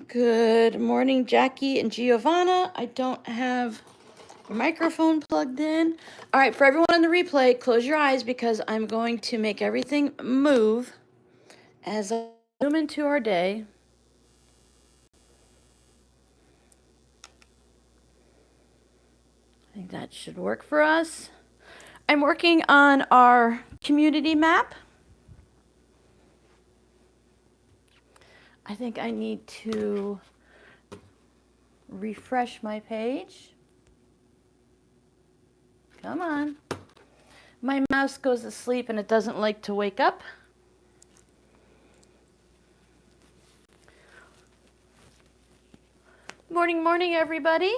Good morning, Jackie and Giovanna. I don't have a microphone plugged in. All right, for everyone on the replay, close your eyes because I'm going to make everything move as I zoom into our day. I think that should work for us. I'm working on our community map. I think I need to refresh my page. Come on. My mouse goes to sleep and it doesn't like to wake up. Morning, morning, everybody.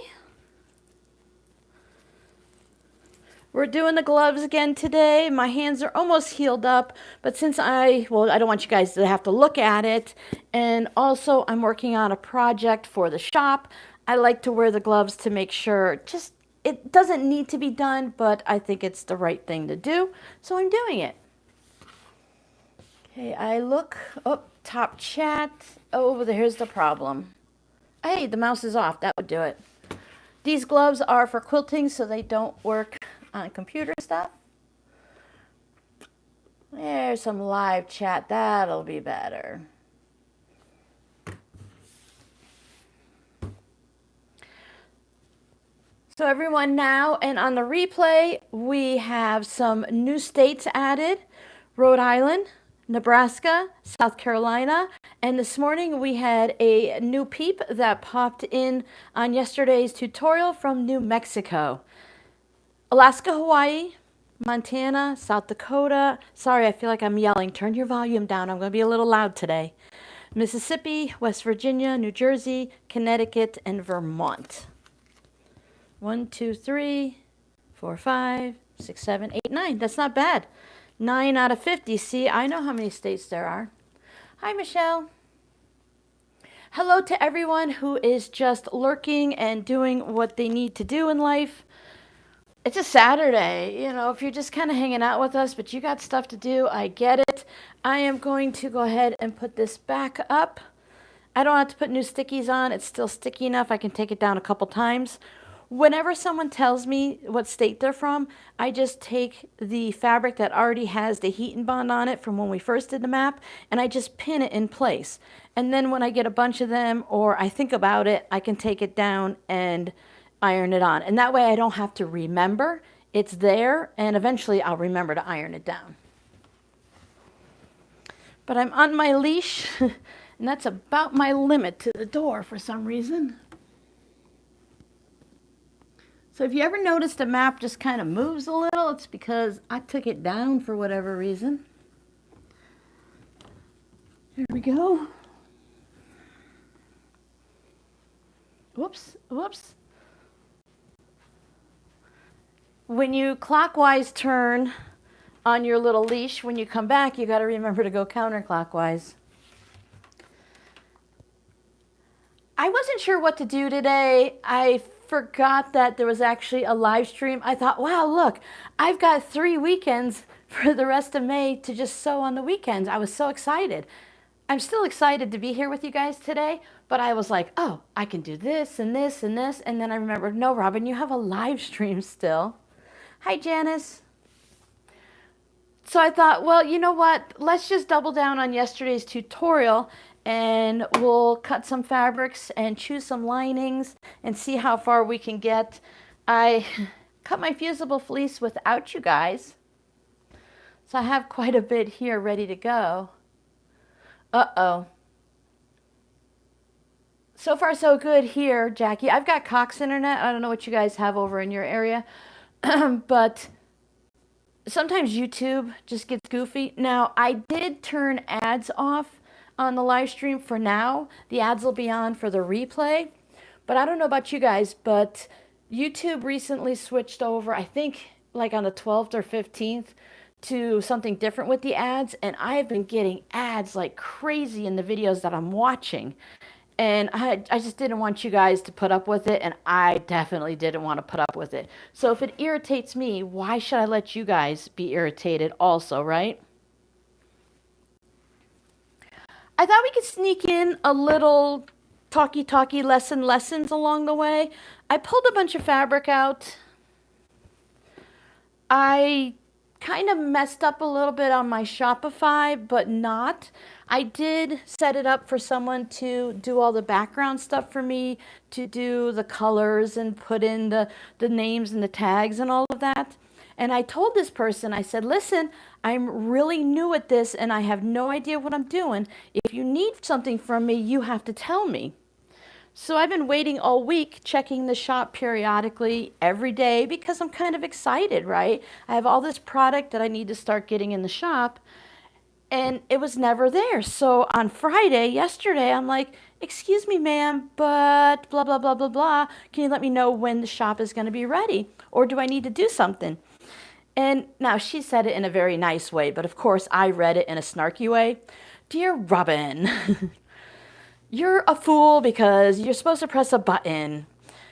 We're doing the gloves again today. My hands are almost healed up, but since I don't want you guys to have to look at it, and also I'm working on a project for the shop, I like to wear the gloves to make sure it doesn't need to be done, but I think it's the right thing to do, so I'm doing it. Okay, I look, top chat. Oh, here's the problem. Hey, the mouse is off. That would do it. These gloves are for quilting, so they don't work on computer stuff. There's some live chat. That'll be better. So everyone now, and on the replay, we have some new states added. Rhode Island, Nebraska, South Carolina, and this morning we had a new peep that popped in on yesterday's tutorial from New Mexico. Alaska, Hawaii, Montana, South Dakota. Sorry, I feel like I'm yelling. Turn your volume down. I'm going to be a little loud today. Mississippi, West Virginia, New Jersey, Connecticut, and Vermont. 1, 2, 3, 4, 5, 6, 7, 8, 9. That's not bad. 9 out of 50. See, I know how many states there are. Hi, Michelle. Hello to everyone who is just lurking and doing what they need to do in life. It's a Saturday, if you're just kind of hanging out with us, but you got stuff to do, I get it. I am going to go ahead and put this back up. I don't have to put new stickies on. It's still sticky enough. I can take it down a couple times. Whenever someone tells me what state they're from, I just take the fabric that already has the heat and bond on it from when we first did the map, and I just pin it in place. And then when I get a bunch of them or I think about it, I can take it down and iron it on. And that way I don't have to remember. It's there, and eventually I'll remember to iron it down. But I'm on my leash, and that's about my limit to the door for some reason. So if you ever notice the map just kind of moves a little, it's because I took it down for whatever reason. Here we go. Whoops, whoops. When you clockwise turn on your little leash, when you come back, you got to remember to go counterclockwise. I wasn't sure what to do today. I forgot that there was actually a live stream. I thought, wow, look, I've got 3 weekends for the rest of May to just sew on the weekends. I was so excited. I'm still excited to be here with you guys today, but I was like, oh, I can do this and this and this. And then I remembered, no, Robin, you have a live stream still. Hi, Janice. So I thought, well, you know what? Let's just double down on yesterday's tutorial and we'll cut some fabrics and choose some linings and see how far we can get. I cut my fusible fleece without you guys. So I have quite a bit here ready to go. Uh-oh. So far so good here, Jackie. I've got Cox Internet. I don't know what you guys have over in your area. But sometimes YouTube just gets goofy. Now, I did turn ads off on the live stream for now. The ads will be on for the replay. But I don't know about you guys, but YouTube recently switched over, I think like on the 12th or 15th, to something different with the ads. And I have been getting ads like crazy in the videos that I'm watching. And I just didn't want you guys to put up with it, and I definitely didn't want to put up with it. So if it irritates me, why should I let you guys be irritated also, right? I thought we could sneak in a little talky lessons along the way. I pulled a bunch of fabric out. I kind of messed up a little bit on my Shopify, but not. I did set it up for someone to do all the background stuff for me, to do the colors and put in the names and the tags and all of that. And I told this person, I said, listen, I'm really new at this and I have no idea what I'm doing. If you need something from me, you have to tell me. So I've been waiting all week, checking the shop periodically every day because I'm kind of excited, right? I have all this product that I need to start getting in the shop and it was never there. So on Friday, yesterday, I'm like, excuse me, ma'am, but blah, blah, blah, blah, blah. Can you let me know when the shop is going to be ready? Or do I need to do something? And now she said it in a very nice way, but of course I read it in a snarky way. Dear Robin, you're a fool because you're supposed to press a button.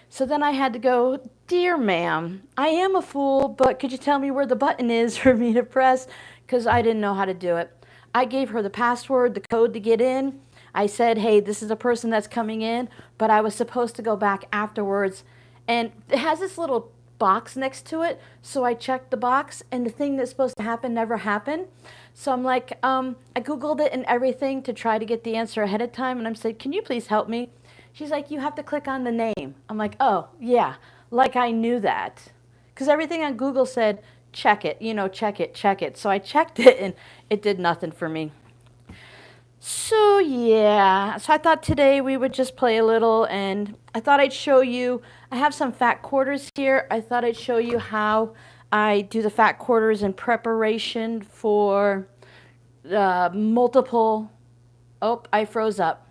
So then I had to go, dear ma'am, I am a fool, but could you tell me where the button is for me to press? Because I didn't know how to do it. I gave her the password, the code to get in. I said, hey, this is a person that's coming in, but I was supposed to go back afterwards. And it has this little box next to it. So I checked the box and the thing that's supposed to happen never happened. So I'm like, I Googled it and everything to try to get the answer ahead of time. And I'm saying, can you please help me? She's like, you have to click on the name. I'm like, oh, yeah, like I knew that. Because everything on Google said, check it, check it, check it. So I checked it and it did nothing for me. So yeah, so I thought today we would just play a little and I thought I'd show you, I have some fat quarters here. I thought I'd show you how I do the fat quarters in preparation for multiple, oh, I froze up.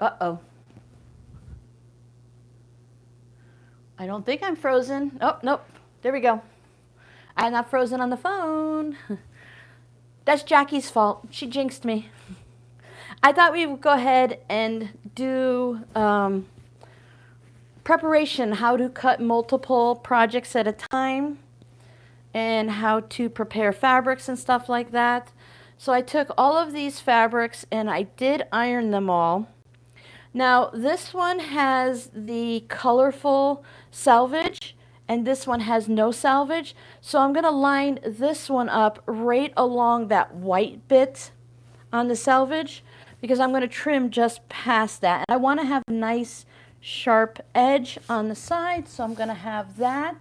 Uh-oh. I don't think I'm frozen. Oh, nope, there we go. I'm not frozen on the phone. That's Jackie's fault. She jinxed me. I thought we would go ahead and do preparation, how to cut multiple projects at a time and how to prepare fabrics and stuff like that. So I took all of these fabrics and I did iron them all. Now this one has the colorful selvage and this one has no selvage. So I'm going to line this one up right along that white bit on the selvage because I'm going to trim just past that. And I want to have a nice sharp edge on the side, so I'm going to have that.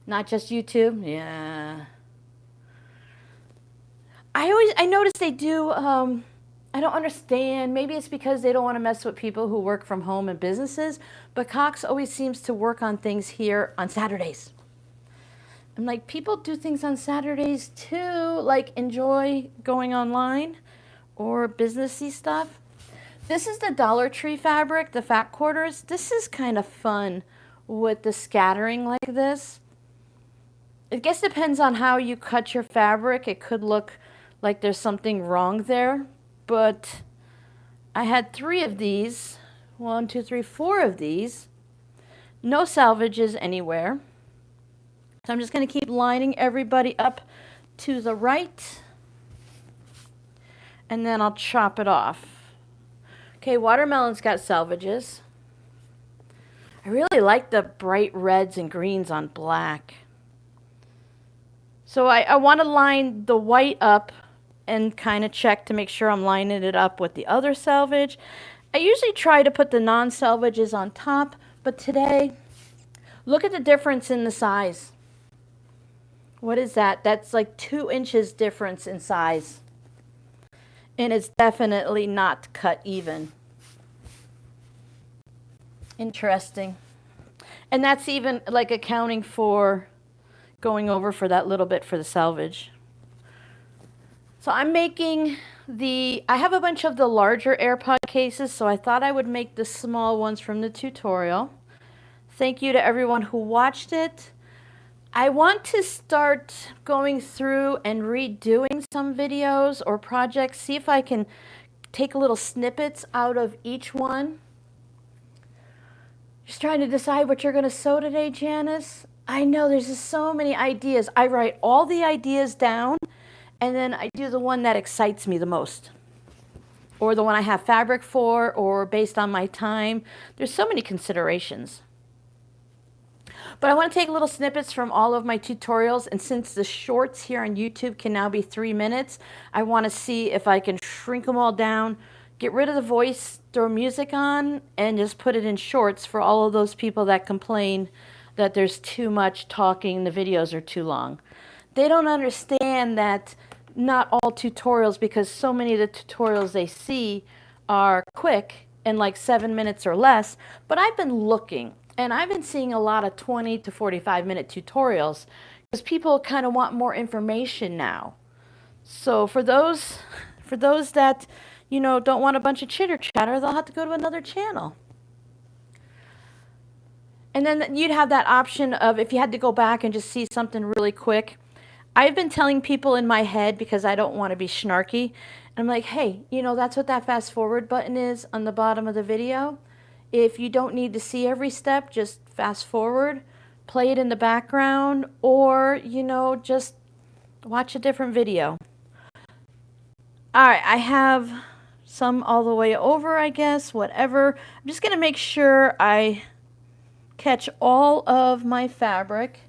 Not just YouTube. Yeah. I notice they do, I don't understand. Maybe it's because they don't want to mess with people who work from home and businesses, but Cox always seems to work on things here on Saturdays. I'm like, people do things on Saturdays too, like enjoy going online or businessy stuff. This is the Dollar Tree fabric, the fat quarters. This is kind of fun with the scattering like this. It guess depends on how you cut your fabric. It could look like there's something wrong there, but I had 3 of these. 1, 2, 3, 4 of these. No salvages anywhere. So I'm just going to keep lining everybody up to the right. And then I'll chop it off. Okay, watermelon's got salvages. I really like the bright reds and greens on black. So I want to line the white up and kind of check to make sure I'm lining it up with the other selvage. I usually try to put the non-selvages on top, but today, look at the difference in the size. What is that? That's like 2 inches difference in size. And it's definitely not cut even. Interesting. And that's even like accounting for going over for that little bit for the selvage. So I'm making I have a bunch of the larger AirPod cases, so I thought I would make the small ones from the tutorial. Thank you to everyone who watched it. I want to start going through and redoing some videos or projects, see if I can take little snippets out of each one. Just trying to decide what you're going to sew today, Janice. I know there's just so many ideas. I write all the ideas down and then I do the one that excites me the most. or the one I have fabric for, or based on my time. There's so many considerations. But I want to take little snippets from all of my tutorials, and since the shorts here on YouTube can now be 3 minutes, I want to see if I can shrink them all down, get rid of the voice, throw music on, and just put it in shorts for all of those people that complain that there's too much talking, the videos are too long. They don't understand that not all tutorials, because so many of the tutorials they see are quick and like 7 minutes or less, but I've been looking and I've been seeing a lot of 20 to 45-minute tutorials because people kind of want more information now. So for those that, you know, don't want a bunch of chitter chatter, they'll have to go to another channel. And then you'd have that option of, if you had to go back and just see something really quick. I've been telling people in my head, because I don't want to be snarky, I'm like, hey, you know, that's what that fast forward button is on the bottom of the video. If you don't need to see every step, just fast forward, play it in the background, or, you know, just watch a different video. All right, I have some all the way over, I guess, whatever. I'm just going to make sure I catch all of my fabric,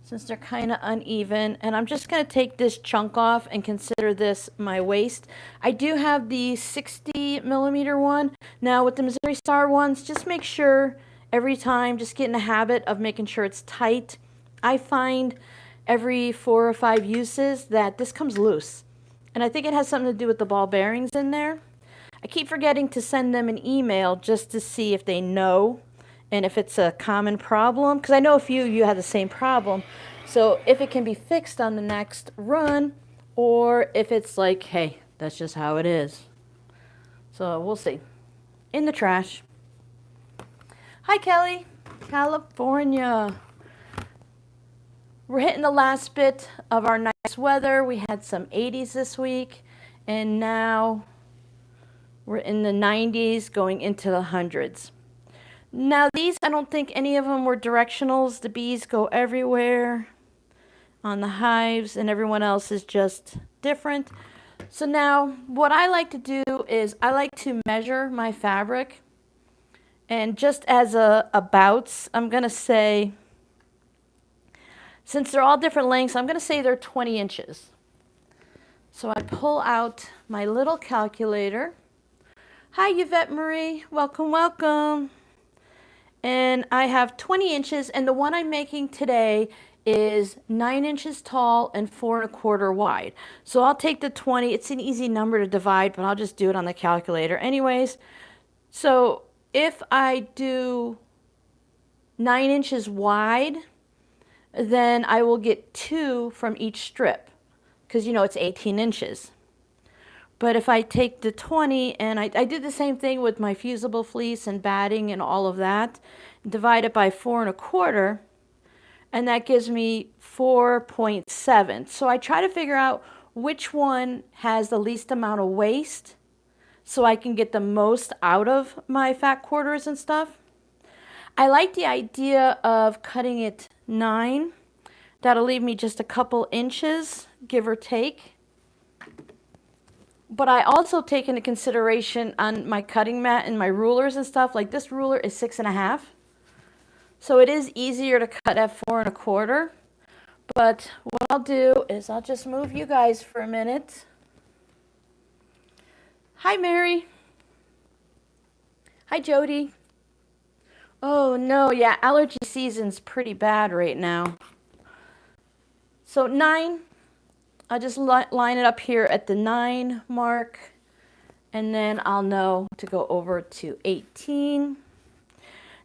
since they're kind of uneven, and I'm just going to take this chunk off and consider this my waist. I do have the 60mm one. Now with the Missouri Star ones, just make sure every time, just get in the habit of making sure it's tight. I find every 4 or 5 uses that this comes loose, and I think it has something to do with the ball bearings in there. I keep forgetting to send them an email just to see if they know and if it's a common problem, because I know a few of you have the same problem. So if it can be fixed on the next run, or if it's like, hey, that's just how it is. So we'll see. In the trash. Hi, Kelly. California. We're hitting the last bit of our nice weather. We had some 80s this week, and now we're in the 90s going into the hundreds. Now these, I don't think any of them were directionals. The bees go everywhere on the hives, and everyone else is just different. So now what I like to do is I like to measure my fabric, and just as a bounce, I'm going to say, since they're all different lengths, I'm going to say they're 20 inches. So I pull out my little calculator. Hi, Yvette Marie. Welcome, welcome. And I have 20 inches, and the one I'm making today is 9 inches tall and 4 1/4 wide. So I'll take the 20. It's an easy number to divide, but I'll just do it on the calculator anyways. So if I do 9 inches wide, then I will get 2 from each strip, because, you know, it's 18 inches. But if I take the 20, and I did the same thing with my fusible fleece and batting and all of that, divide it by 4 1/4, and that gives me 4.7. So I try to figure out which one has the least amount of waste so I can get the most out of my fat quarters and stuff. I like the idea of cutting it 9. That'll leave me just a couple inches, give or take. But I also take into consideration on my cutting mat and my rulers and stuff, like this ruler is 6 1/2. So it is easier to cut at 4 1/4. But what I'll do is I'll just move you guys for a minute. Hi, Mary. Hi, Jody. Oh, no, yeah, allergy season's pretty bad right now. So 9. I'll just line it up here at the 9 mark, and then I'll know to go over to 18.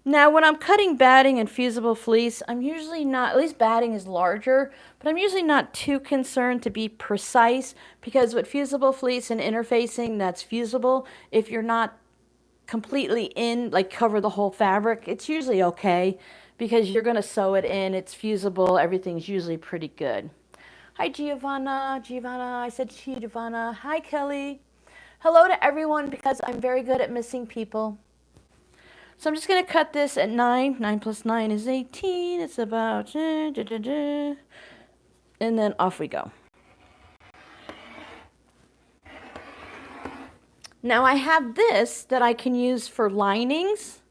Now, when I'm cutting batting and fusible fleece, I'm usually not, at least batting is larger, but I'm usually not too concerned to be precise, because with fusible fleece and interfacing that's fusible, if you're not completely in, like cover the whole fabric, it's usually okay, because you're going to sew it in, it's fusible, everything's usually pretty good. Hi, Giovanna. I said Giovanna. Hi, Kelly. Hello to everyone, because I'm very good at missing people. So I'm just going to cut this at 9. 9 plus 9 is 18. It's about... And then off we go. Now I have this that I can use for linings.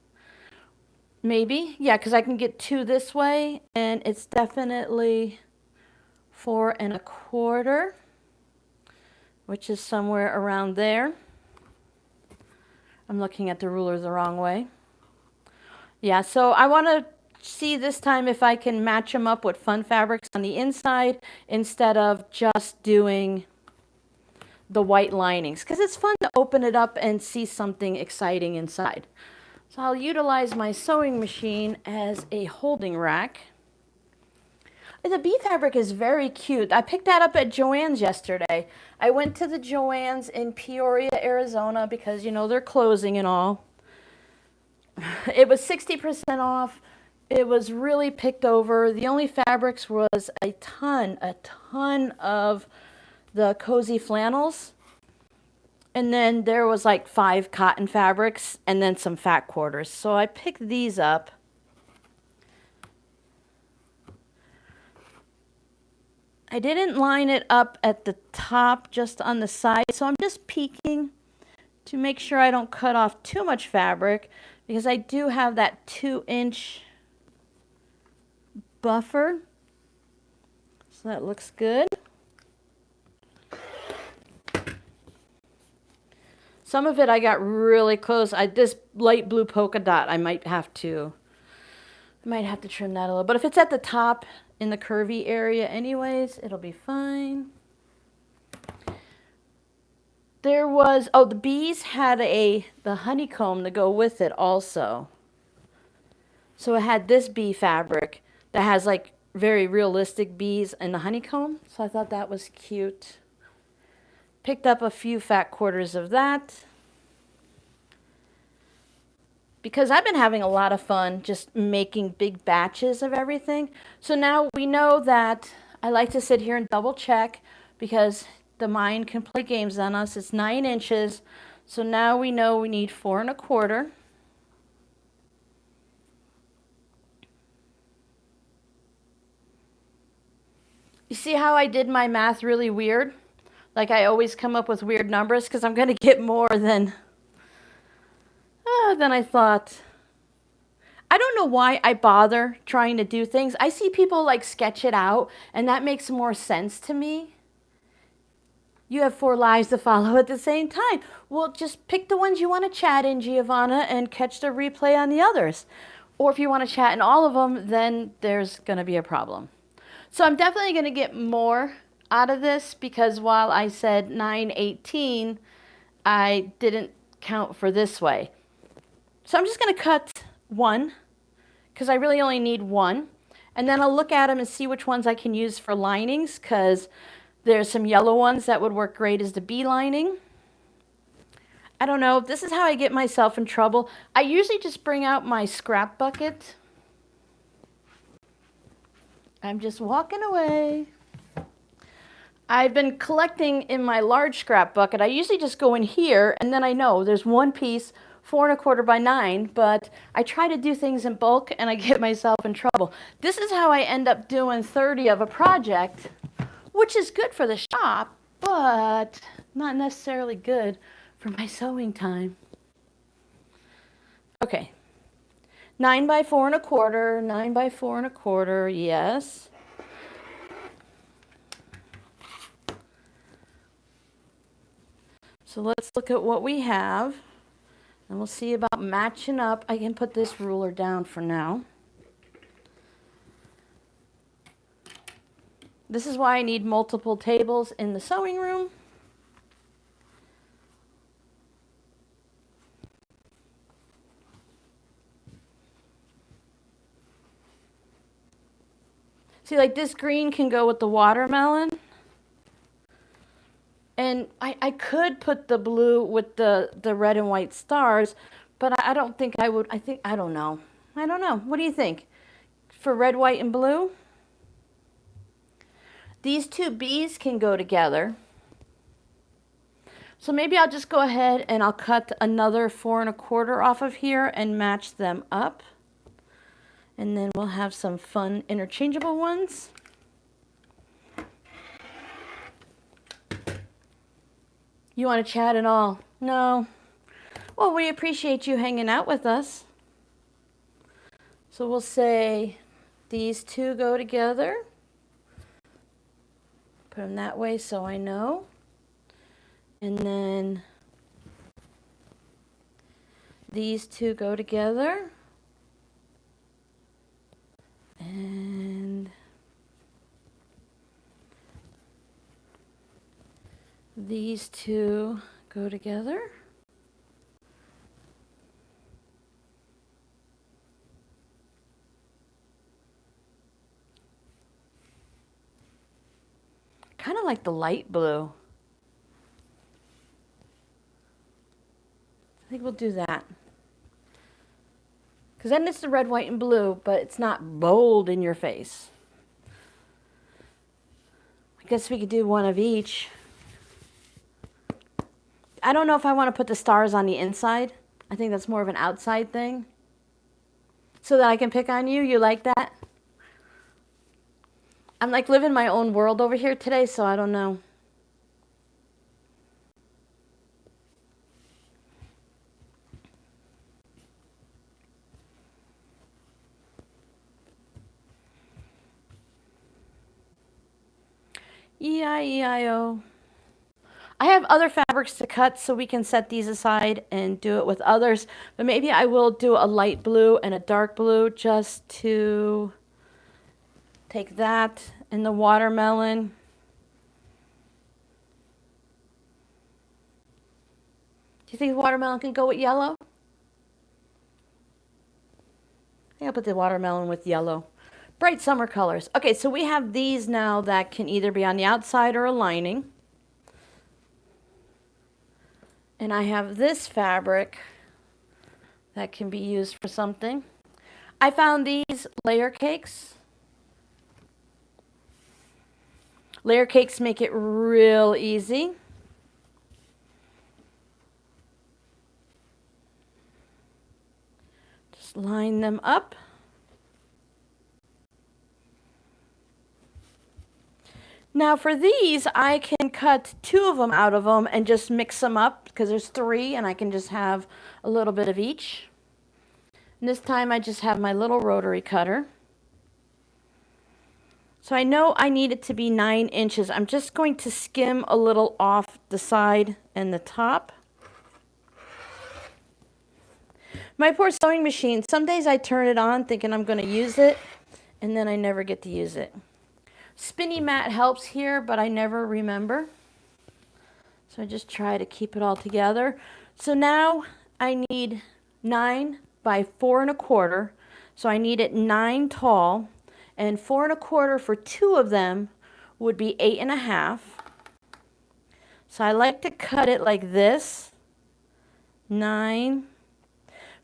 Maybe. Yeah, because I can get two this way, and it's definitely 4¼ which is somewhere around there. I'm looking at the ruler the wrong way. Yeah, so I want to see this time if I can match them up with fun fabrics on the inside instead of just doing the white linings, because it's fun to open it up and see something exciting inside. So I'll utilize my sewing machine as a holding rack. The bee fabric is very cute. I picked that up at Joann's yesterday. I went to the Joann's in Peoria, Arizona, because, you know, they're closing and all. It was 60% off. It was really picked over. The only fabrics was a ton of the cozy flannels. And then there was like 5 cotton fabrics and then some fat quarters. So I picked these up. I didn't line it up at the top, just on the side. So I'm just peeking to make sure I don't cut off too much fabric, because I do have that 2-inch buffer. So that looks good. Some of it I got really close. This light blue polka dot, I might have to trim that a little. But if it's at the top in the curvy area anyways, it'll be fine. There was, oh, the bees had the honeycomb to go with it also. So it had this bee fabric that has like very realistic bees and the honeycomb. So I thought that was cute. Picked up a few fat quarters of that, because I've been having a lot of fun just making big batches of everything. So now we know that I like to sit here and double check, because the mind can play games on us. It's 9 inches. So now we know we need 4¼ You see how I did my math really weird? Like I always come up with weird numbers because I'm going to get more than I thought. I don't know why I bother trying to do things. I see people like sketch it out, and that makes more sense to me. You have 4 lives to follow at the same time. Well, just pick the ones you want to chat in, Giovanna, and catch the replay on the others. Or if you want to chat in all of them, then there's going to be a problem. So I'm definitely going to get more out of this, because while I said 9/18, I didn't count for this way. So I'm just going to cut 1, because I really only need 1. And then I'll look at them and see which ones I can use for linings, because there's some yellow ones that would work great as the bee lining. I don't know. This is how I get myself in trouble. I usually just bring out my scrap bucket. I'm just walking away. I've been collecting in my large scrap bucket. I usually just go in here, and then I know there's one piece, 4¼ by 9, but I try to do things in bulk and I get myself in trouble. This is how I end up doing 30 of a project, which is good for the shop, but not necessarily good for my sewing time. Okay. 9 by 4¼ 9 by 4¼ yes. So let's look at what we have, and we'll see about matching up. I can put this ruler down for now. This is why I need multiple tables in the sewing room. See, like this green can go with the watermelon. And I could put the blue with the red and white stars, but I don't think I would. I don't know. I don't know. What do you think? For red, white, and blue? These 2 bees can go together. So maybe I'll just go ahead and I'll cut another 4¼ off of here and match them up. And then we'll have some fun interchangeable ones. You want to chat at all? No. Well, we appreciate you hanging out with us. So we'll say these two go together. Put them that way so I know. And then these two go together. And these two go together. Kind of like the light blue. I think we'll do that. Because then it's the red, white, and blue, but it's not bold in your face. I guess we could do one of each. I don't know if I want to put the stars on the inside. I think that's more of an outside thing. So that I can pick on you. You like that? I'm like living my own world over here today, so I don't know. E-I-E-I-O. I have other fabrics to cut, so we can set these aside and do it with others. But maybe I will do a light blue and a dark blue just to take that and the watermelon. Do you think the watermelon can go with yellow? I think I'll put the watermelon with yellow. Bright summer colors. Okay, so we have these now that can either be on the outside or a lining. And I have this fabric that can be used for something. I found these layer cakes. Layer cakes make it real easy. Just line them up. Now for these, I can cut 2 of them out of them and just mix them up because there's 3 and I can just have a little bit of each. And this time I just have my little rotary cutter. So I know I need it to be 9 inches. I'm just going to skim a little off the side and the top. My poor sewing machine, some days I turn it on thinking I'm going to use it and then I never get to use it. Spinny mat helps here, but I never remember. So I just try to keep it all together. So now I need 9 by 4 1/4. So I need it 9 tall, and 4 1/4 for 2 of them would be 8 1/2. So I like to cut it like this, 9.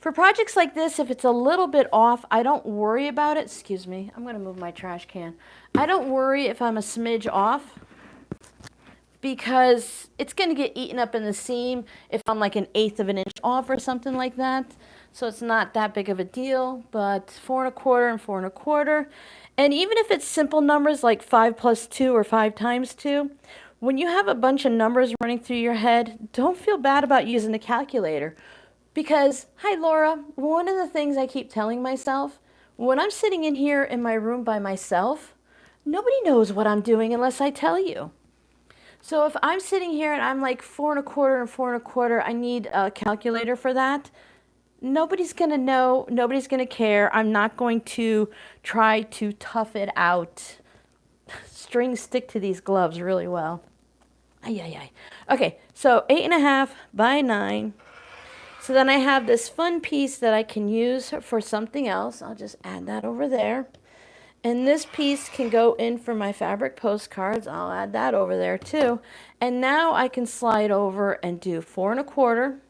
For projects like this, if it's a little bit off, I don't worry about it. Excuse me, I'm going to move my trash can. I don't worry if I'm a smidge off because it's going to get eaten up in the seam if I'm like 1/8 of an inch off or something like that. So it's not that big of a deal, but 4 1/4 and 4 1/4. And even if it's simple numbers like 5 + 2 or 5 × 2, when you have a bunch of numbers running through your head, don't feel bad about using the calculator. Because, hi Laura, one of the things I keep telling myself, when I'm sitting in here in my room by myself, nobody knows what I'm doing unless I tell you. So if I'm sitting here and I'm like 4 1/4 and 4 1/4, I need a calculator for that. Nobody's going to know, nobody's going to care. I'm not going to try to tough it out. Strings stick to these gloves really well. Ay, ay, ay. Okay, so 8 1/2 by 9. So then I have this fun piece that I can use for something else. I'll just add that over there. And this piece can go in for my fabric postcards. I'll add that over there too. And now I can slide over and do 4 1/4.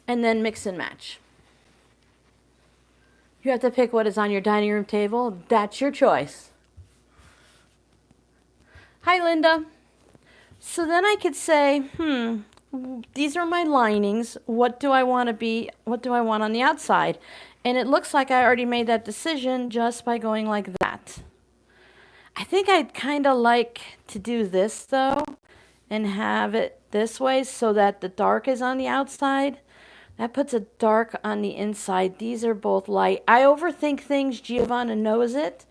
And then mix and match. You have to pick what is on your dining room table. That's your choice. Hi, Linda. So then I could say, these are my linings. What do I want on the outside? And it looks like I already made that decision just by going like that. I think I'd kind of like to do this though and have it this way so that the dark is on the outside. That puts a dark on the inside. These are both light. I overthink things. Giovanna knows it.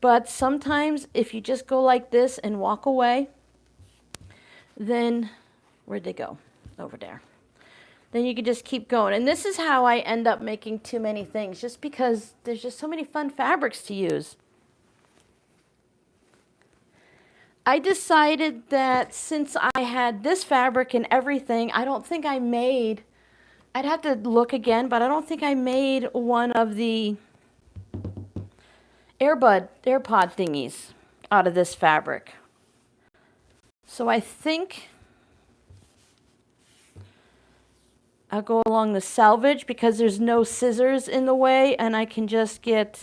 But sometimes if you just go like this and walk away, then where'd they go? Over there. Then you can just keep going. And this is how I end up making too many things, just because there's just so many fun fabrics to use. I decided that since I had this fabric and everything, I don't think I made, I'd have to look again, but I don't think I made one of the AirPod thingies out of this fabric. So I think I'll go along the selvage because there's no scissors in the way, and I can just get,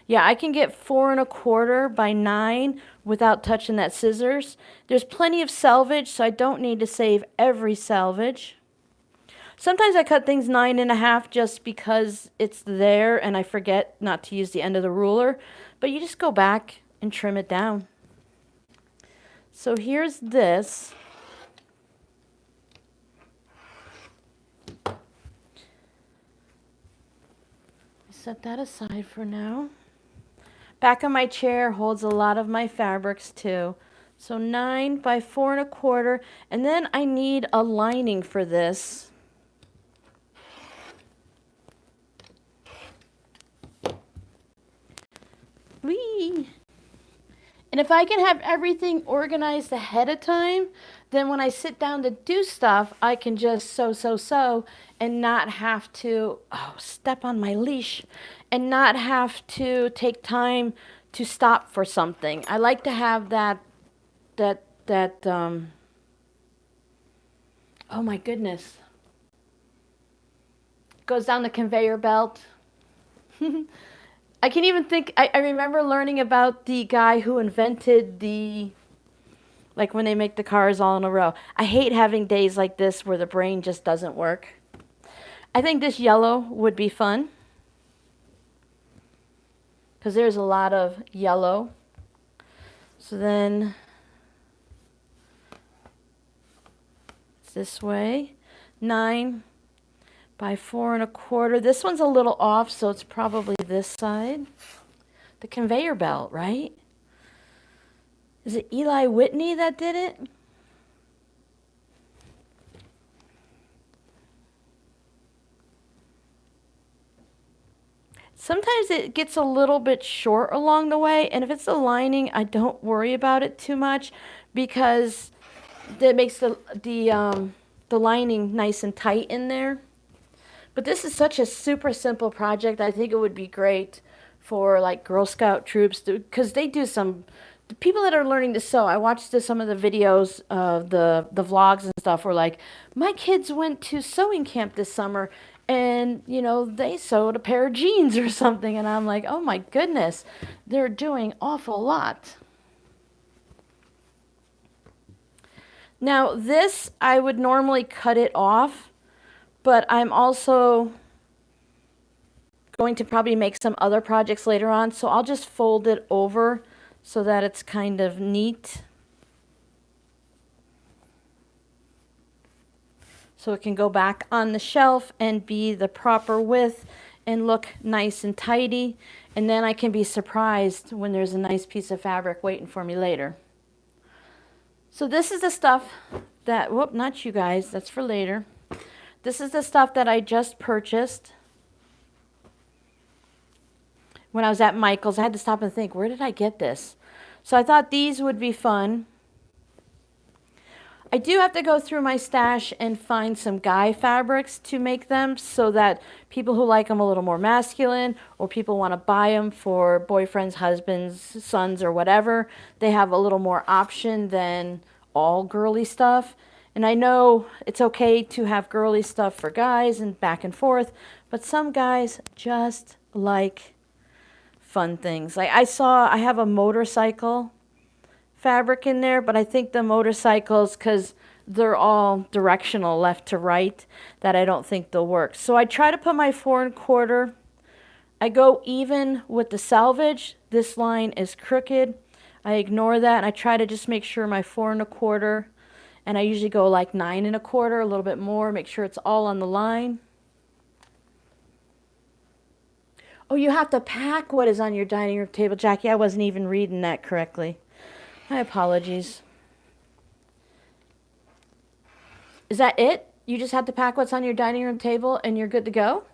yeah, I can get 4 1/4 by 9 without touching that scissors. There's plenty of selvage, so I don't need to save every selvage. Sometimes I cut things 9 1/2 just because it's there and I forget not to use the end of the ruler, but you just go back and trim it down. So here's this. Set that aside for now. Back of my chair holds a lot of my fabrics too. So 9 by 4 1/4, and then I need a lining for this. Whee! And if I can have everything organized ahead of time, then when I sit down to do stuff, I can just sew, and not have to, oh, step on my leash, and not have to take time to stop for something. I like to have that, oh my goodness. Goes down the conveyor belt. I can even think, I remember learning about the guy who invented the, like when they make the cars all in a row. I hate having days like this where the brain just doesn't work. I think this yellow would be fun, because there's a lot of yellow. So then it's this way, 9 by 4 1/4. This one's a little off, so it's probably this side. The conveyor belt, right? Is it Eli Whitney that did it? Sometimes it gets a little bit short along the way, and if it's the lining, I don't worry about it too much because that makes the lining nice and tight in there. But this is such a super simple project. I think it would be great for like Girl Scout troops because they do some, the people that are learning to sew. I watched some of the videos of the vlogs and stuff were like, my kids went to sewing camp this summer and, you know, they sewed a pair of jeans or something. And I'm like, oh my goodness, they're doing awful lot. Now this, I would normally cut it off, but I'm also going to probably make some other projects later on, so I'll just fold it over so that it's kind of neat. So it can go back on the shelf and be the proper width and look nice and tidy, and then I can be surprised when there's a nice piece of fabric waiting for me later. So this is the stuff that, whoop, not you guys, that's for later. This is the stuff that I just purchased when I was at Michael's. I had to stop and think, where did I get this? So I thought these would be fun. I do have to go through my stash and find some guy fabrics to make them so that people who like them a little more masculine, or people want to buy them for boyfriends, husbands, sons, or whatever, they have a little more option than all girly stuff. And I know it's okay to have girly stuff for guys and back and forth, but some guys just like fun things. Like I have a motorcycle fabric in there, but I think the motorcycles, because they're all directional left to right, that I don't think they'll work. So I try to put my 4 1/4. I go even with the selvage. This line is crooked. I ignore that and I try to just make sure my 4 1/4, and I usually go like 9 1/4, a little bit more, make sure it's all on the line. Oh, you have to pack what is on your dining room table, Jackie. I wasn't even reading that correctly. My apologies. Is that it? You just have to pack what's on your dining room table and you're good to go?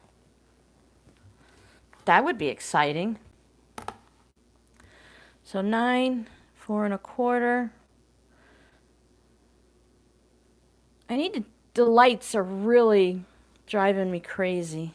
That would be exciting. So 9, 4 1/4. The lights are really driving me crazy.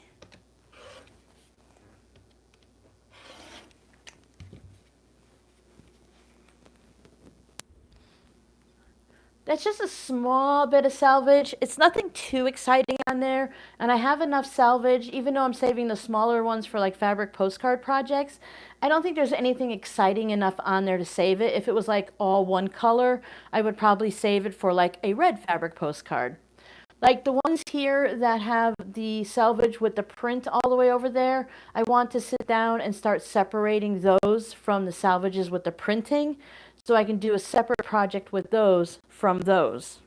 That's just a small bit of salvage. It's nothing too exciting on there. And I have enough salvage, even though I'm saving the smaller ones for like fabric postcard projects. I don't think there's anything exciting enough on there to save it. If it was like all one color, I would probably save it for like a red fabric postcard. Like the ones here that have the salvage with the print all the way over there, I want to sit down and start separating those from the salvages with the printing, so I can do a separate project with those from those.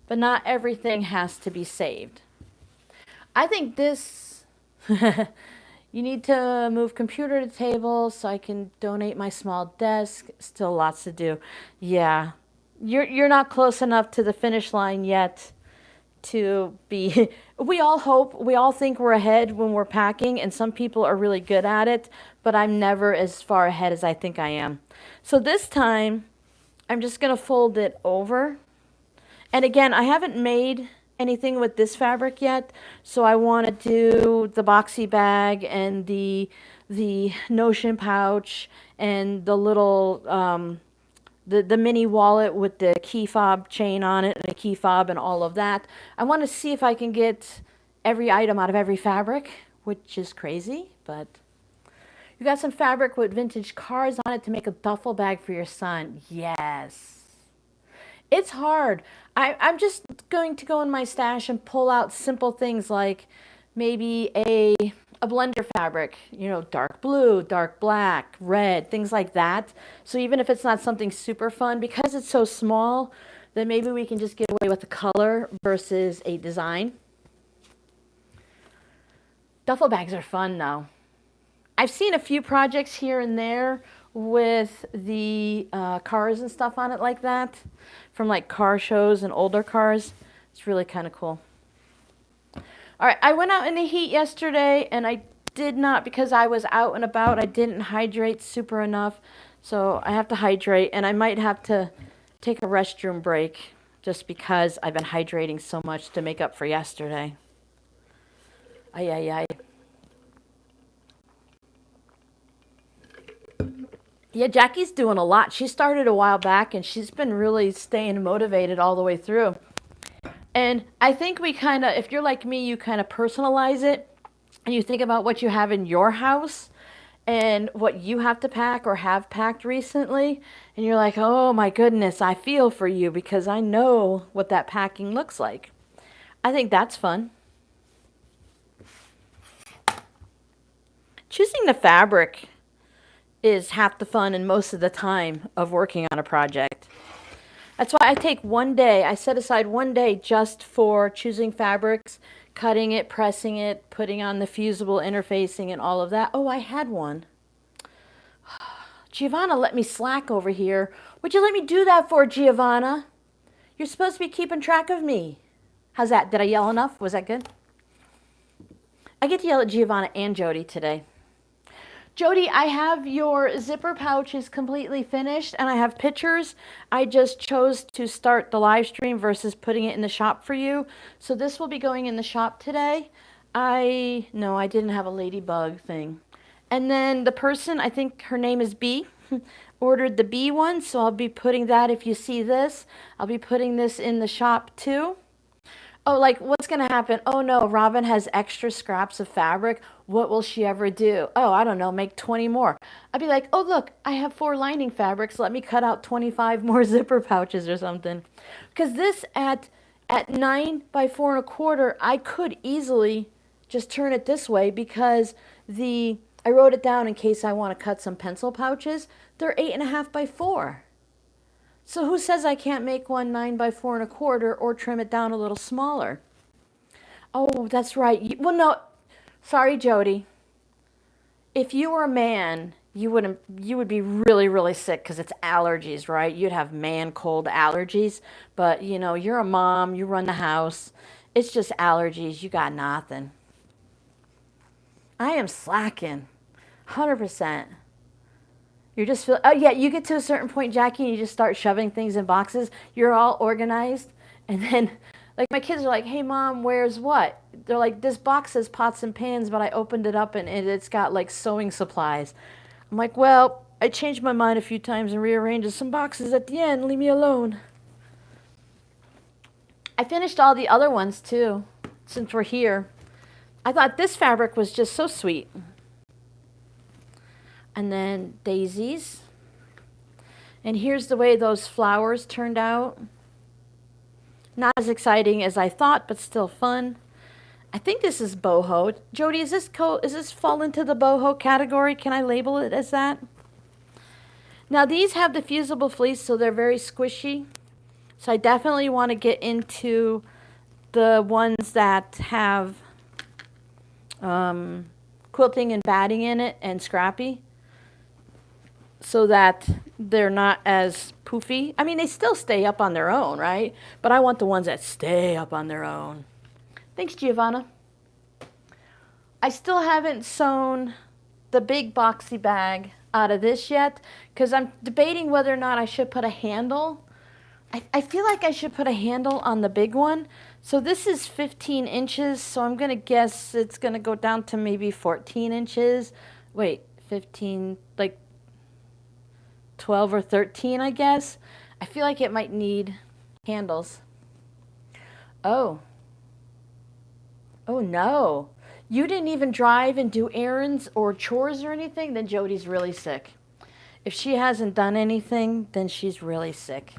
But not everything has to be saved. I think this, you need to move computer to table so I can donate my small desk. Still lots to do. Yeah, you're not close enough to the finish line yet to be, we all think we're ahead when we're packing, and some people are really good at it, but I'm never as far ahead as I think I am. So this time, I'm just going to fold it over. And again, I haven't made anything with this fabric yet, so I want to do the boxy bag and the notion pouch and the little the mini wallet with the key fob chain on it and a key fob and all of that. I want to see if I can get every item out of every fabric, which is crazy, but you got some fabric with vintage cars on it to make a duffel bag for your son. Yes. It's hard. I'm just going to go in my stash and pull out simple things like maybe a blender fabric, you know, dark blue, dark black, red, things like that. So even if it's not something super fun, because it's so small, then maybe we can just get away with the color versus a design. Duffel bags are fun though. I've seen a few projects here and there with the cars and stuff on it like that, from like car shows and older cars. It's really kind of cool. All right, I went out in the heat yesterday and I did not, because I was out and about, I didn't hydrate super enough. So I have to hydrate, and I might have to take a restroom break just because I've been hydrating so much to make up for yesterday. Ay, ay, ay. Yeah, Jackie's doing a lot. She started a while back and she's been really staying motivated all the way through. And I think we kind of, if you're like me, you kind of personalize it and you think about what you have in your house and what you have to pack or have packed recently. And you're like, oh my goodness, I feel for you because I know what that packing looks like. I think that's fun. Choosing the fabric is half the fun and most of the time of working on a project. That's why I take one day, I set aside one day just for choosing fabrics, cutting it, pressing it, putting on the fusible interfacing and all of that. Oh, I had one. Giovanna let me slack over here. What'd you let me do that for, Giovanna? You're supposed to be keeping track of me. How's that? Did I yell enough? Was that good? I get to yell at Giovanna and Jody today. Jody, I have your zipper pouches completely finished and I have pictures. I just chose to start the live stream versus putting it in the shop for you. So this will be going in the shop today. No, I didn't have a ladybug thing. And then the person, I think her name is B, ordered the B one. So I'll be putting that, if you see this, I'll be putting this in the shop too. Oh, like what's going to happen? Oh no, Robin has extra scraps of fabric. What will she ever do? Oh, I don't know, make 20 more. I'd be like, oh look, I have 4 lining fabrics. Let me cut out 25 more zipper pouches or something. Because this at 9 by 4 1/4, I could easily just turn it this way because the I wrote it down in case I want to cut some pencil pouches. They're 8.5 by 4. So who says I can't make one 9 by 4 1/4 or trim it down a little smaller? Oh, that's right. Well, no, sorry, Jody. If you were a man, you would be really, really sick because it's allergies, right? You'd have man cold allergies. But you know, you're a mom, you run the house. It's just allergies. You got nothing. I am slacking, 100%. You're just feel. Oh yeah, you get to a certain point, Jackie, and you just start shoving things in boxes. You're all organized, and then like my kids are like, "Hey mom, where's what?" They're like, "This box says pots and pans, but I opened it up and it's got like sewing supplies." I'm like, "Well, I changed my mind a few times and rearranged some boxes at the end. Leave me alone." I finished all the other ones too, since we're here. I thought this fabric was just so sweet. And then daisies. And here's the way those flowers turned out. Not as exciting as I thought, but still fun. I think this is boho. Jody, is this fall into the boho category? Can I label it as that? Now these have the fusible fleece, so they're very squishy. So I definitely want to get into the ones that have quilting and batting in it and scrappy, so that they're not as poofy. I mean, they still stay up on their own, right? But I want the ones that stay up on their own. Thanks, Giovanna. I still haven't sewn the big boxy bag out of this yet because I'm debating whether or not I should put a handle. I feel like I should put a handle on the big one. So this is 15 inches, so I'm going to guess it's going to go down to maybe 14 inches. Wait, 15, like 12 or 13, I guess. I feel like it might need handles. Oh. Oh no. You didn't even drive and do errands or chores or anything? Then Jody's really sick. If she hasn't done anything, then she's really sick.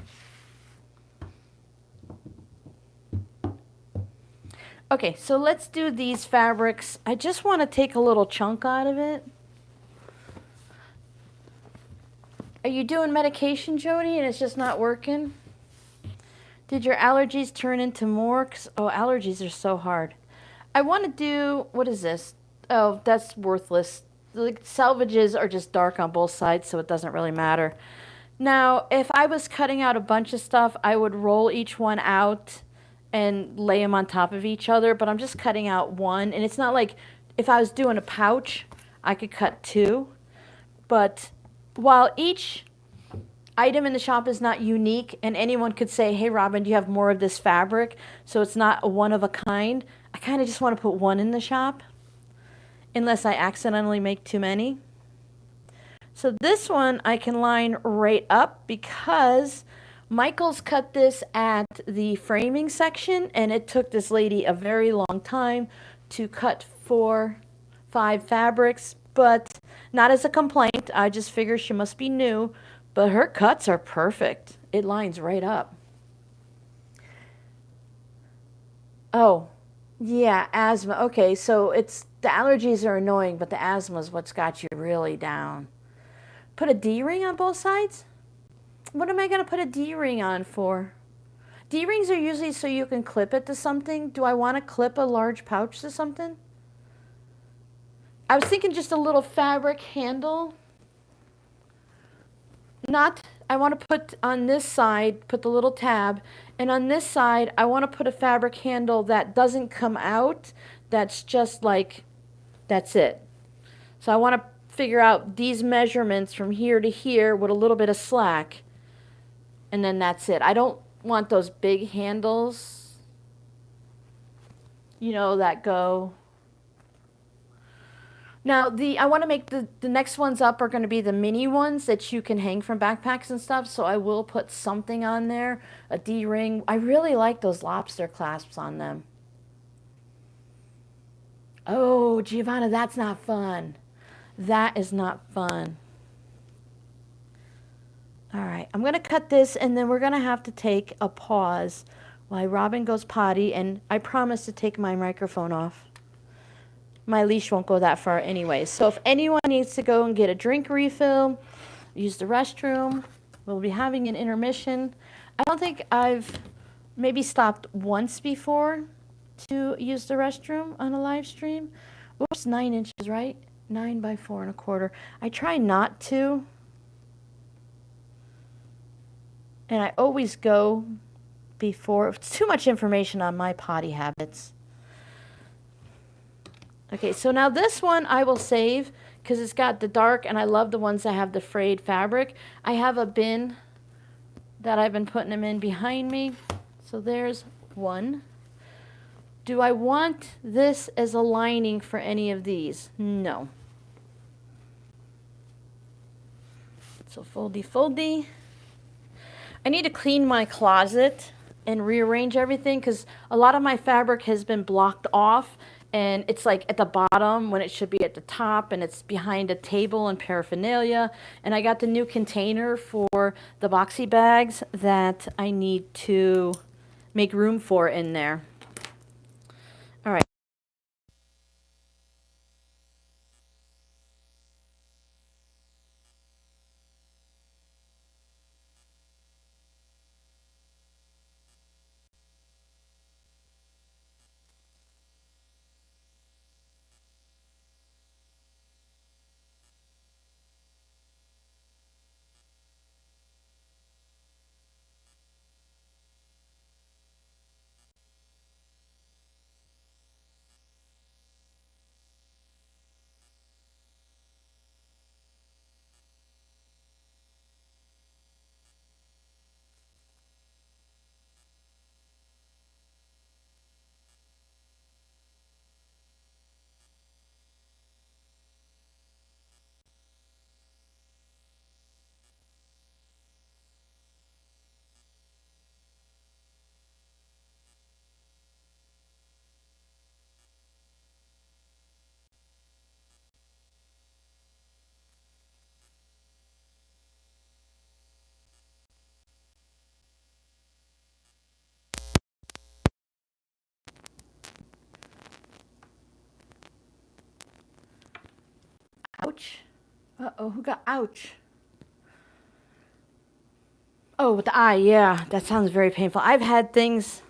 Okay, so let's do these fabrics. I just want to take a little chunk out of it. Are you doing medication, Jody, and it's just not working? Did your allergies turn into more? Oh, allergies are so hard. I want to do, what is this? Oh, that's worthless. The salvages are just dark on both sides, so it doesn't really matter. Now, if I was cutting out a bunch of stuff, I would roll each one out and lay them on top of each other, but I'm just cutting out one. And it's not like if I was doing a pouch, I could cut two. But while each item in the shop is not unique, and anyone could say, "Hey Robin, do you have more of this fabric?" So it's not a one of a kind. I kind of just want to put one in the shop, unless I accidentally make too many. So this one I can line right up because Michael's cut this at the framing section, and it took this lady a very long time to cut 4-5 fabrics, but not as a complaint. I just figure she must be new, but her cuts are perfect. It lines right up. Oh, yeah, asthma. Okay, so it's the allergies are annoying, but the asthma is what's got you really down. Put a D-ring on both sides? What am I going to put a D-ring on for? D-rings are usually so you can clip it to something. Do I want to clip a large pouch to something? I was thinking just a little fabric handle. I want to put on this side, put the little tab, and on this side, I want to put a fabric handle that doesn't come out. That's just like, that's it. So I want to figure out these measurements from here to here with a little bit of slack. And then that's it. I don't want those big handles, you know, that go. Now, I want to make the next ones up are going to be the mini ones that you can hang from backpacks and stuff. So I will put something on there, a D-ring. I really like those lobster clasps on them. Oh, Giovanna, that's not fun. That is not fun. All right, I'm going to cut this, and then we're going to have to take a pause while Robin goes potty, and I promise to take my microphone off. my leash won't go that far anyway. So if anyone needs to go and get a drink refill, use the restroom, we'll be having an intermission. I don't think I've maybe stopped once before to use the restroom on a live stream. Oops, 9 inches, right? 9 by 4 1/4. I try not to. And I always go before. It's too much information on my potty habits. Okay, so now this one I will save because it's got the dark, and I love the ones that have the frayed fabric. I have a bin that I've been putting them in behind me. So there's one. Do I want this as a lining for any of these? No. So foldy, foldy. I need to clean my closet and rearrange everything because a lot of my fabric has been blocked off, and it's like at the bottom when it should be at the top, and it's behind a table and paraphernalia. And I got the new container for the boxy bags that I need to make room for in there. All right. Ouch. Uh-oh, who got ouch? Oh, with the eye, yeah. That sounds very painful. I've had things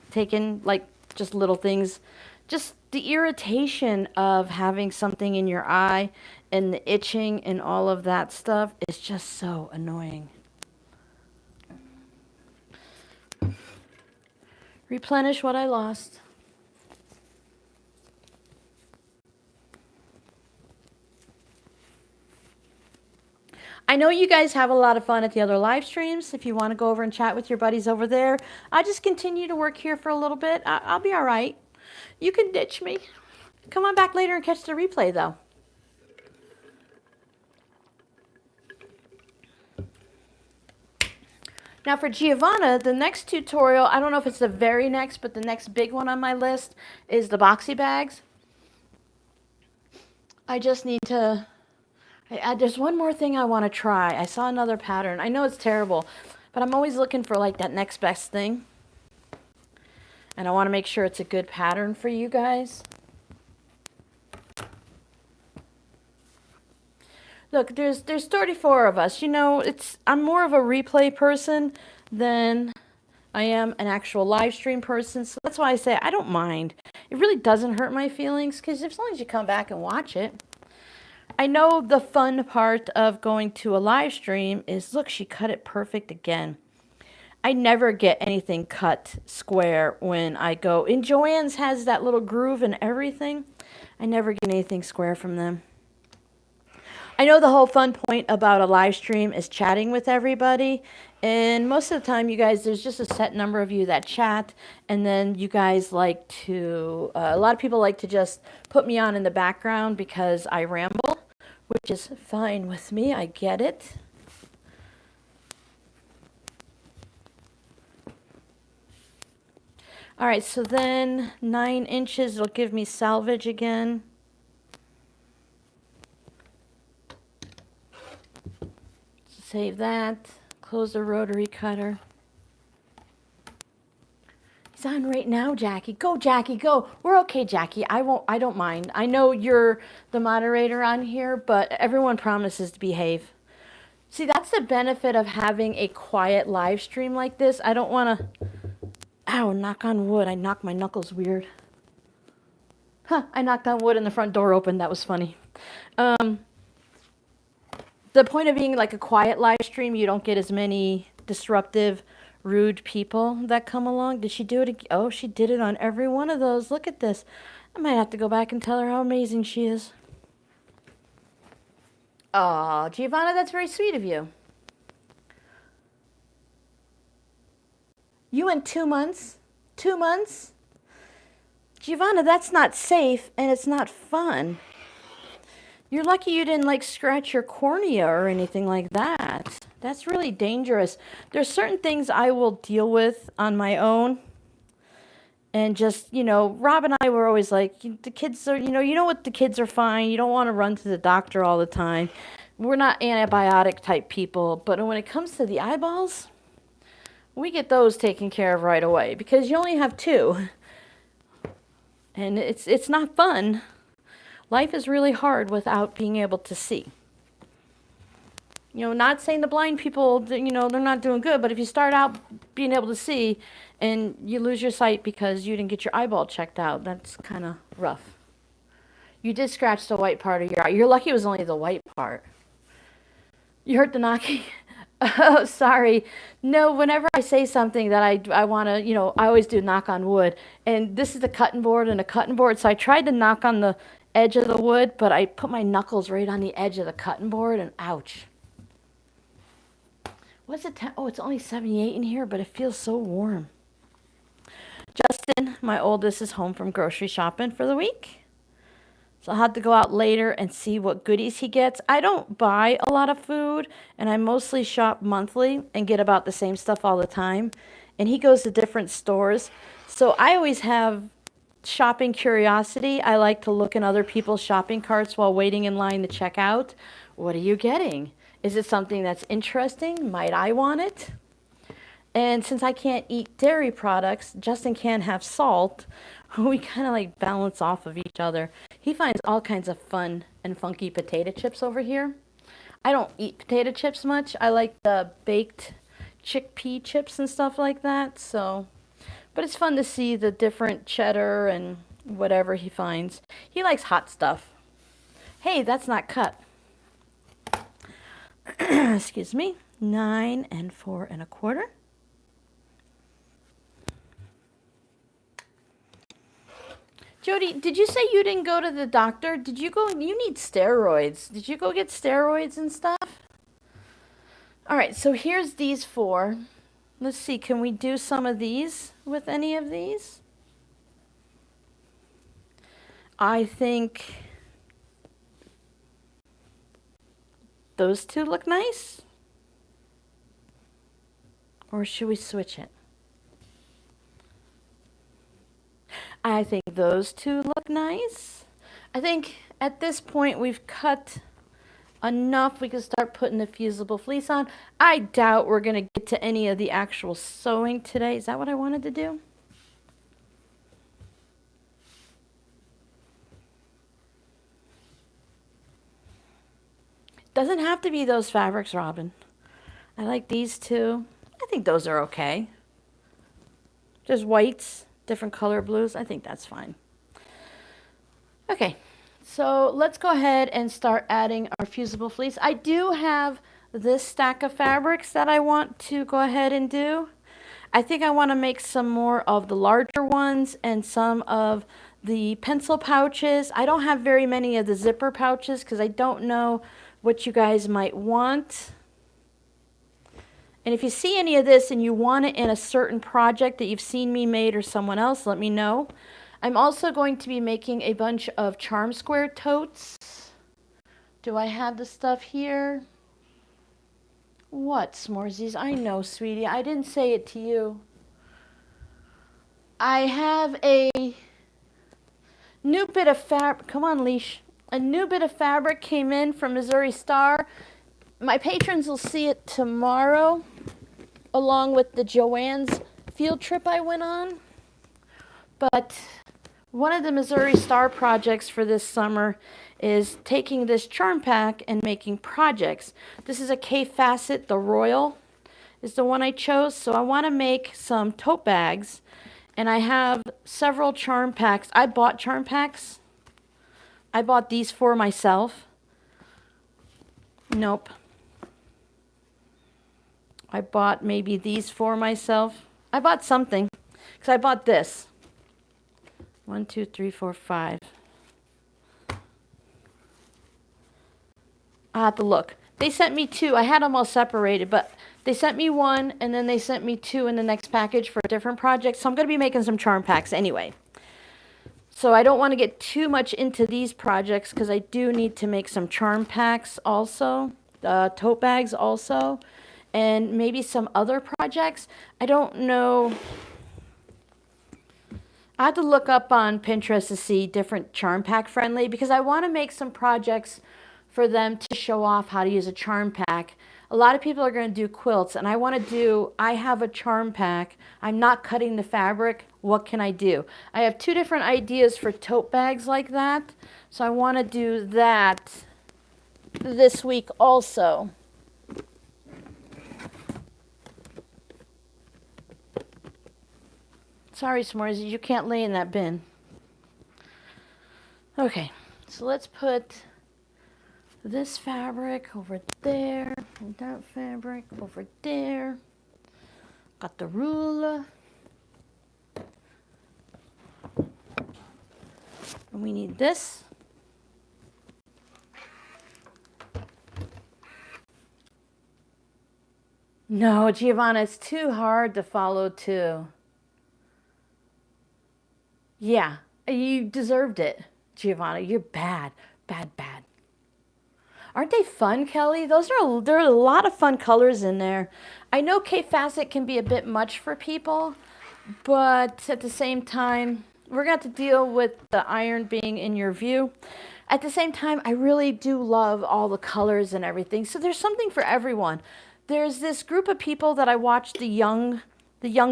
taken, like just little things. Just the irritation of having something in your eye and the itching and all of that stuff is just so annoying. Replenish what I lost. I know you guys have a lot of fun at the other live streams. If you want to go over and chat with your buddies over there, I'll just continue to work here for a little bit. I'll be all right. You can ditch me. Come on back later and catch the replay, though. Now for Giovanna, the next tutorial, I don't know if it's the very next, but the next big one on my list is the boxy bags. I just need to... there's one more thing I want to try. I saw another pattern. I know it's terrible, but I'm always looking for like that next best thing. And I want to make sure it's a good pattern for you guys. Look, there's 34 of us. You know, I'm more of a replay person than I am an actual live stream person. So that's why I say I don't mind. It really doesn't hurt my feelings because as long as you come back and watch it. I know the fun part of going to a live stream is, look, she cut it perfect again. I never get anything cut square when I go. And Joann's has that little groove and everything. I never get anything square from them. I know the whole fun point about a live stream is chatting with everybody. And most of the time, you guys, there's just a set number of you that chat. And then you guys like to, a lot of people like to just put me on in the background because I ramble, which is fine with me. I get it. All right, so then 9 inches will give me salvage again. Save that. Close the rotary cutter. It's on right now, Jackie. Go, Jackie, go. We're okay, Jackie. I don't mind. I know you're the moderator on here, but everyone promises to behave. See, that's the benefit of having a quiet live stream like this. I don't want to... Ow, knock on wood. I knocked my knuckles weird. Huh, I knocked on wood and the front door opened. That was funny. The point of being like a quiet live stream, you don't get as many disruptive, rude people that come along. Did she do it again? Oh, she did it on every one of those. Look at this. I might have to go back and tell her how amazing she is. Oh, Giovanna, that's very sweet of you. You went 2 months? 2 months? Giovanna, that's not safe and it's not fun. You're lucky you didn't like scratch your cornea or anything like that. That's really dangerous. There's certain things I will deal with on my own. And just, you know, Rob and I were always like, the kids are, you know what, the kids are fine. You don't want to run to the doctor all the time. We're not antibiotic type people. But when it comes to the eyeballs, we get those taken care of right away because you only have 2. And it's not fun. Life is really hard without being able to see. You know, not saying the blind people, you know, they're not doing good, but if you start out being able to see and you lose your sight because you didn't get your eyeball checked out, that's kind of rough. You did scratch the white part of your eye. You're lucky it was only the white part. You hurt the knocking? Oh, sorry. No, whenever I say something that I want to, you know, I always do knock on wood. And this is the cutting board and a cutting board. So I tried to knock on the edge of the wood, but I put my knuckles right on the edge of the cutting board and ouch. What's it? Oh, it's only 78 in here, but it feels so warm. Justin, my oldest, is home from grocery shopping for the week. So I'll have to go out later and see what goodies he gets. I don't buy a lot of food, and I mostly shop monthly and get about the same stuff all the time. And he goes to different stores. So I always have shopping curiosity. I like to look in other people's shopping carts while waiting in line to check out. What are you getting? Is it something that's interesting? Might I want it? And since I can't eat dairy products, Justin can't have salt. We kind of like balance off of each other. He finds all kinds of fun and funky potato chips over here. I don't eat potato chips much. I like the baked chickpea chips and stuff like that. So, but it's fun to see the different cheddar and whatever he finds. He likes hot stuff. Hey, that's not cut. Excuse me. 9 4 1/4. Jody, did you say you didn't go to the doctor? Did you go? You need steroids. Did you go get steroids and stuff? All right, so here's these 4. Let's see, can we do some of these with any of these? I think those 2 look nice. Or should we switch it? I think those 2 look nice. I think at this point we've cut enough. We can start putting the fusible fleece on. I doubt we're going to get to any of the actual sewing today. Is that what I wanted to do? Doesn't have to be those fabrics, Robin. I like these 2. I think those are okay. Just whites. Different color blues. I think that's fine. Okay, so let's go ahead and start adding our fusible fleece. I do have this stack of fabrics that I want to go ahead and do. I think I want to make some more of the larger ones and some of the pencil pouches. I don't have very many of the zipper pouches because I don't know what you guys might want. And if you see any of this and you want it in a certain project that you've seen me made or someone else, let me know. I'm also going to be making a bunch of charm square totes. Do I have the stuff here? What, S'moresies? I know, sweetie. I didn't say it to you. I have a new bit of fabric. Come on, leash. A new bit of fabric came in from Missouri Star. My patrons will see it tomorrow, along with the Joanne's field trip I went on. But one of the Missouri Star projects for this summer is taking this charm pack and making projects. This is a K Facet, the Royal is the one I chose. So I want to make some tote bags, and I have several charm packs. I bought charm packs. I bought these for myself. Nope. I bought maybe these for myself. I bought something because I bought this. 1, 2, 3, 4, 5. I have to look. They sent me 2. I had them all separated, but they sent me 1, and then they sent me 2 in the next package for a different project. So I'm going to be making some charm packs anyway. So I don't want to get too much into these projects because I do need to make some charm packs also, tote bags also, and maybe some other projects. I don't know. I had to look up on Pinterest to see different charm pack friendly because I want to make some projects for them to show off how to use a charm pack. A lot of people are going to do quilts, and I have a charm pack. I'm not cutting the fabric. What can I do? I have 2 different ideas for tote bags like that. So I want to do that this week also. Sorry, S'mores, you can't lay in that bin. Okay, so let's put this fabric over there, and that fabric over there. Got the ruler. And we need this. No, Giovanna, it's too hard to follow too. Yeah, you deserved it, Giovanna. You're bad, bad, bad. Aren't they fun, Kelly? There are a lot of fun colors in there. I know K Facet can be a bit much for people, but at the same time, we're going to have to deal with the iron being in your view. At the same time, I really do love all the colors and everything. So there's something for everyone. There's this group of people that I watch, the young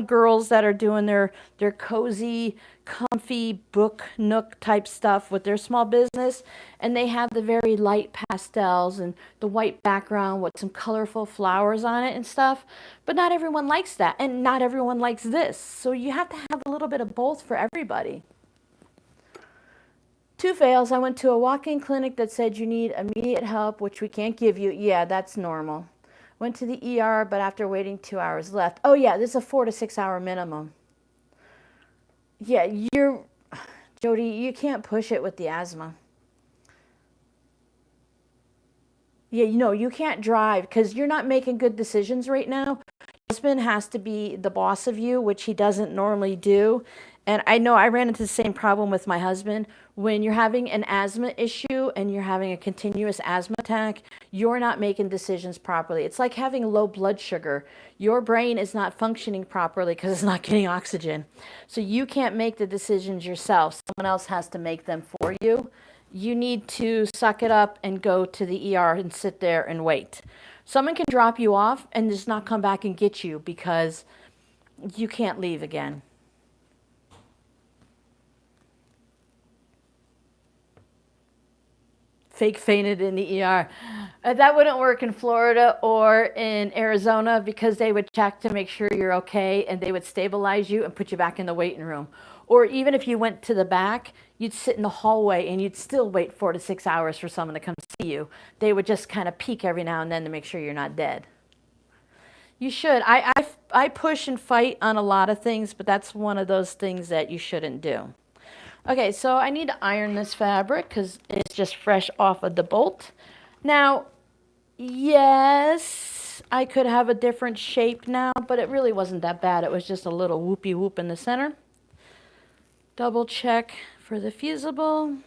girls that are doing their cozy, comfy book nook type stuff with their small business, and they have the very light pastels and the white background with some colorful flowers on it and stuff. But not everyone likes that, and not everyone likes this. So you have to have a little bit of both for everybody. 2 fails. I went to a walk-in clinic that said you need immediate help, which we can't give you. Yeah, that's normal. Went to the ER, but after waiting 2 hours left. Oh yeah, this is a 4 to 6 hour minimum. Yeah, Jody, you can't push it with the asthma. Yeah, you can't drive because you're not making good decisions right now. Your husband has to be the boss of you, which he doesn't normally do. And I know I ran into the same problem with my husband. When you're having an asthma issue and you're having a continuous asthma attack, you're not making decisions properly. It's like having low blood sugar. Your brain is not functioning properly because it's not getting oxygen. So you can't make the decisions yourself. Someone else has to make them for you. You need to suck it up and go to the ER and sit there and wait. Someone can drop you off and just not come back and get you because you can't leave again. Fake fainted in the ER. That wouldn't work in Florida or in Arizona because they would check to make sure you're okay and they would stabilize you and put you back in the waiting room. Or even if you went to the back, you'd sit in the hallway and you'd still wait 4 to 6 hours for someone to come see you. They would just kind of peek every now and then to make sure you're not dead. You should. I push and fight on a lot of things, but that's one of those things that you shouldn't do. Okay, so I need to iron this fabric because it's just fresh off of the bolt. Now, yes, I could have a different shape now, but it really wasn't that bad. It was just a little whoopy whoop in the center. Double check for the fusible.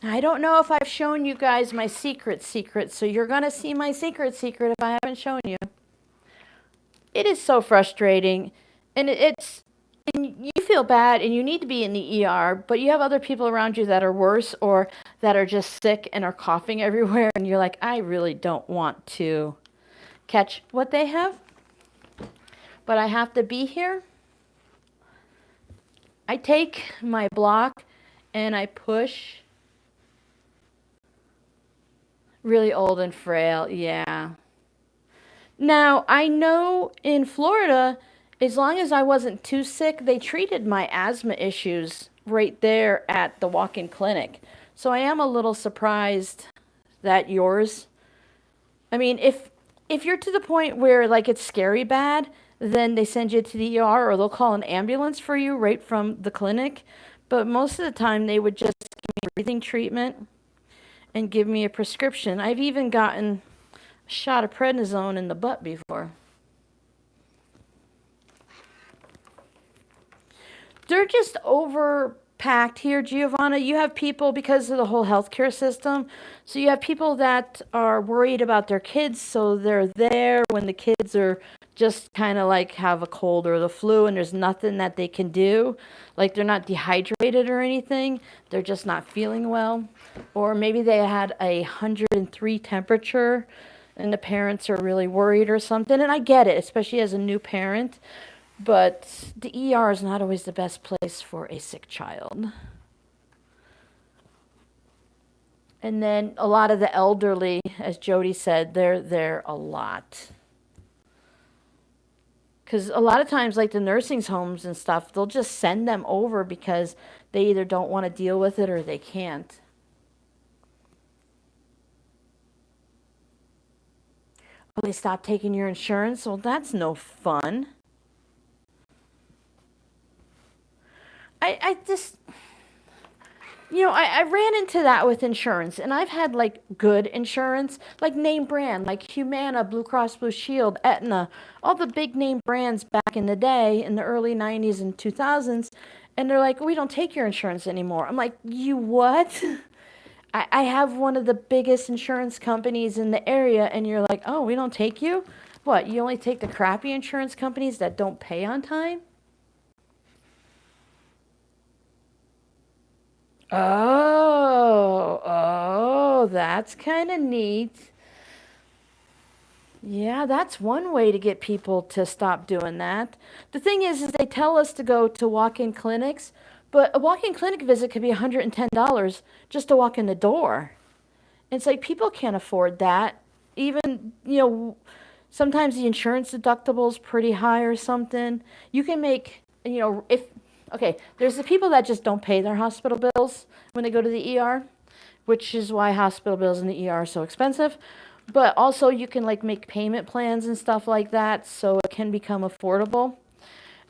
I don't know if I've shown you guys my secret, so you're going to see my secret if I haven't shown you. It is so frustrating, and and you feel bad, and you need to be in the ER, but you have other people around you that are worse or that are just sick and are coughing everywhere, and you're like, I really don't want to catch what they have. but I have to be here. I take my block and I push. Really old and frail, yeah. Now, I know in Florida, as long as I wasn't too sick, they treated my asthma issues right there at the walk-in clinic. So I am a little surprised that yours. I mean, if you're to the point where like it's scary bad, then they send you to the ER or they'll call an ambulance for you right from the clinic. But most of the time they would just give me breathing treatment and give me a prescription. I've even gotten a shot of prednisone in the butt before. They're just overpacked here, Giovanna. You have people, because of the whole healthcare system, so you have people that are worried about their kids, so they're there when the kids are just kind of like have a cold or the flu and there's nothing that they can do. Like they're not dehydrated or anything. They're just not feeling well. Or maybe they had 103 temperature and the parents are really worried or something. And I get it, especially as a new parent. But the ER is not always the best place for a sick child. And then a lot of the elderly, as Jody said, they're there a lot. Because a lot of times, like the nursing homes and stuff, they'll just send them over because they either don't want to deal with it or they can't. Oh, they stopped taking your insurance? Well, that's no fun. I just, I ran into that with insurance, and I've had like good insurance, like name brand, like Humana, Blue Cross Blue Shield, Aetna, all the big name brands back in the day in the early 90s and 2000s. And they're like, we don't take your insurance anymore. I'm like, you what? I have one of the biggest insurance companies in the area, and you're like, oh, we don't take you? What, you only take the crappy insurance companies that don't pay on time? Oh, that's kind of neat. Yeah, that's one way to get people to stop doing that. The thing is they tell us to go to walk-in clinics, but a walk-in clinic visit could be $110 just to walk in the door. It's like people can't afford that. Even, sometimes the insurance deductible is pretty high or something. You can make, okay, there's the people that just don't pay their hospital bills when they go to the ER, which is why hospital bills in the ER are so expensive. But also you can like make payment plans and stuff like that so it can become affordable.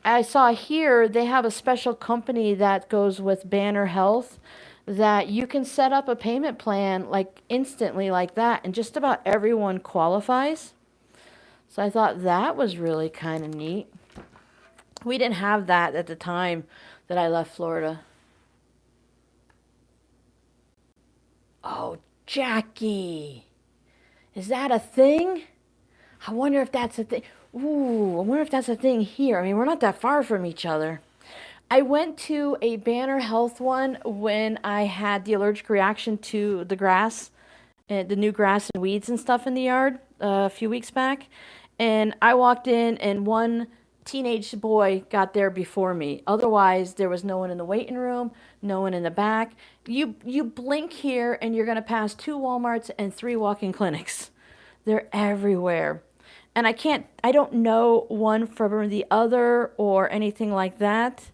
I saw here they have a special company that goes with Banner Health that you can set up a payment plan like instantly like that, and just about everyone qualifies. So I thought that was really kind of neat. We didn't have that at the time that I left Florida. Oh, Jackie. Is that a thing? I wonder if that's a thing. Ooh, I wonder if that's a thing here. I mean, we're not that far from each other. I went to a Banner Health one when I had the allergic reaction to the grass, the new grass and weeds and stuff in the yard a few weeks back. And I walked in and one teenage boy got there before me. Otherwise, there was no one in the waiting room, no one in the back. You blink here and you're going to pass 2 Walmarts and 3 walk-in clinics. They're everywhere. And I don't know one from the other or anything like that.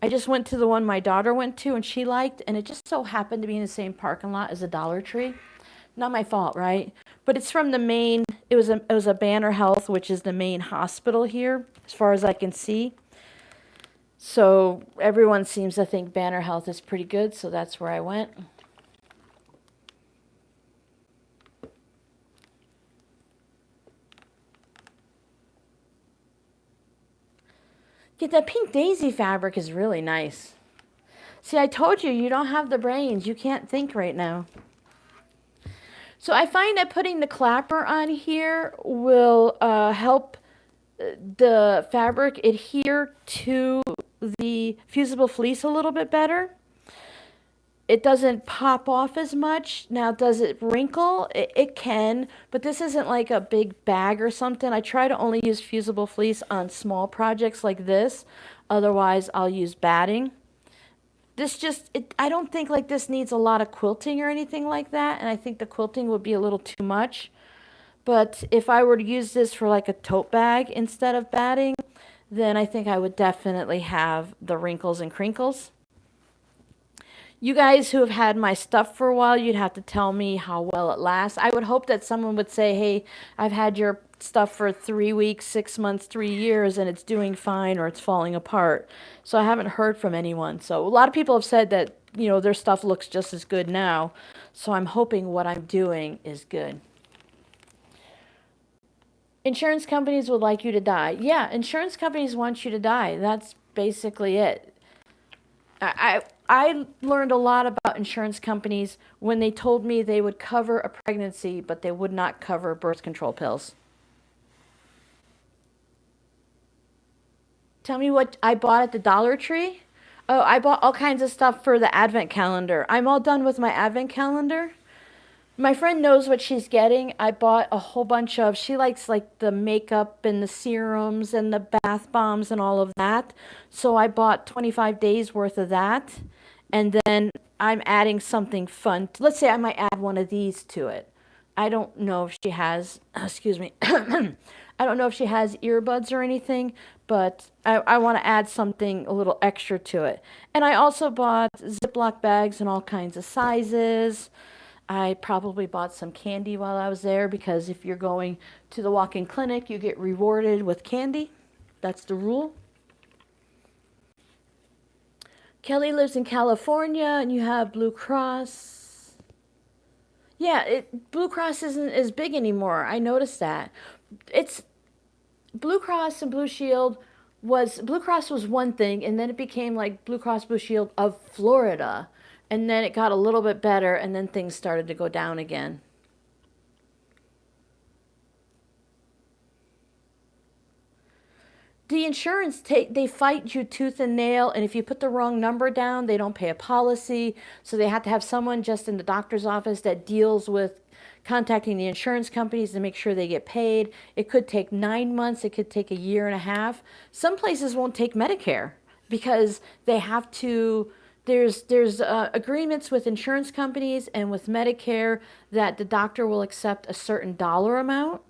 I just went to the one my daughter went to and she liked, and it just so happened to be in the same parking lot as a Dollar Tree. Not my fault, right? But it's from the main, it was a Banner Health, which is the main hospital here, as far as I can see. So everyone seems to think Banner Health is pretty good, so that's where I went. Yeah, that pink daisy fabric is really nice. See, I told you, you don't have the brains. You can't think right now. So I find that putting the clapper on here will help the fabric adhere to the fusible fleece a little bit better. It doesn't pop off as much. Now, does it wrinkle? It can, but this isn't like a big bag or something. I try to only use fusible fleece on small projects like this. Otherwise, I'll use batting. I don't think like this needs a lot of quilting or anything like that. And I think the quilting would be a little too much. But if I were to use this for like a tote bag instead of batting, then I think I would definitely have the wrinkles and crinkles. You guys who have had my stuff for a while, you'd have to tell me how well it lasts. I would hope that someone would say, hey, I've had your stuff for 3 weeks, 6 months, 3 years, and it's doing fine or it's falling apart. So I haven't heard from anyone. So a lot of people have said that, their stuff looks just as good now. So I'm hoping what I'm doing is good. Insurance companies would like you to die. Yeah, insurance companies want you to die. That's basically it. I learned a lot about insurance companies when they told me they would cover a pregnancy, but they would not cover birth control pills. Tell me what I bought at the Dollar Tree. Oh, I bought all kinds of stuff for the Advent calendar. I'm all done with my Advent calendar. My friend knows what she's getting. I bought a whole bunch of, she likes like the makeup and the serums and the bath bombs and all of that. So I bought 25 days worth of that. And then I'm adding something fun. Let's say I might add one of these to it. I don't know if she has, excuse me, I don't know if she has earbuds or anything, but I want to add something a little extra to it. And I also bought Ziploc bags in all kinds of sizes. I probably bought some candy while I was there because if you're going to the walk-in clinic, you get rewarded with candy. That's the rule. Kelly lives in California and you have Blue Cross. Yeah, Blue Cross isn't as big anymore. I noticed that. It's Blue Cross and Blue Shield Blue Cross was one thing, and then it became like Blue Cross Blue Shield of Florida. And then it got a little bit better, and then things started to go down again. The insurance, they fight you tooth and nail, and if you put the wrong number down, they don't pay a policy. So they have to have someone just in the doctor's office that deals with contacting the insurance companies to make sure they get paid. It could take 9 months. It could take a year and a half. Some places won't take Medicare because they have to. There's agreements with insurance companies and with Medicare that the doctor will accept a certain dollar amount.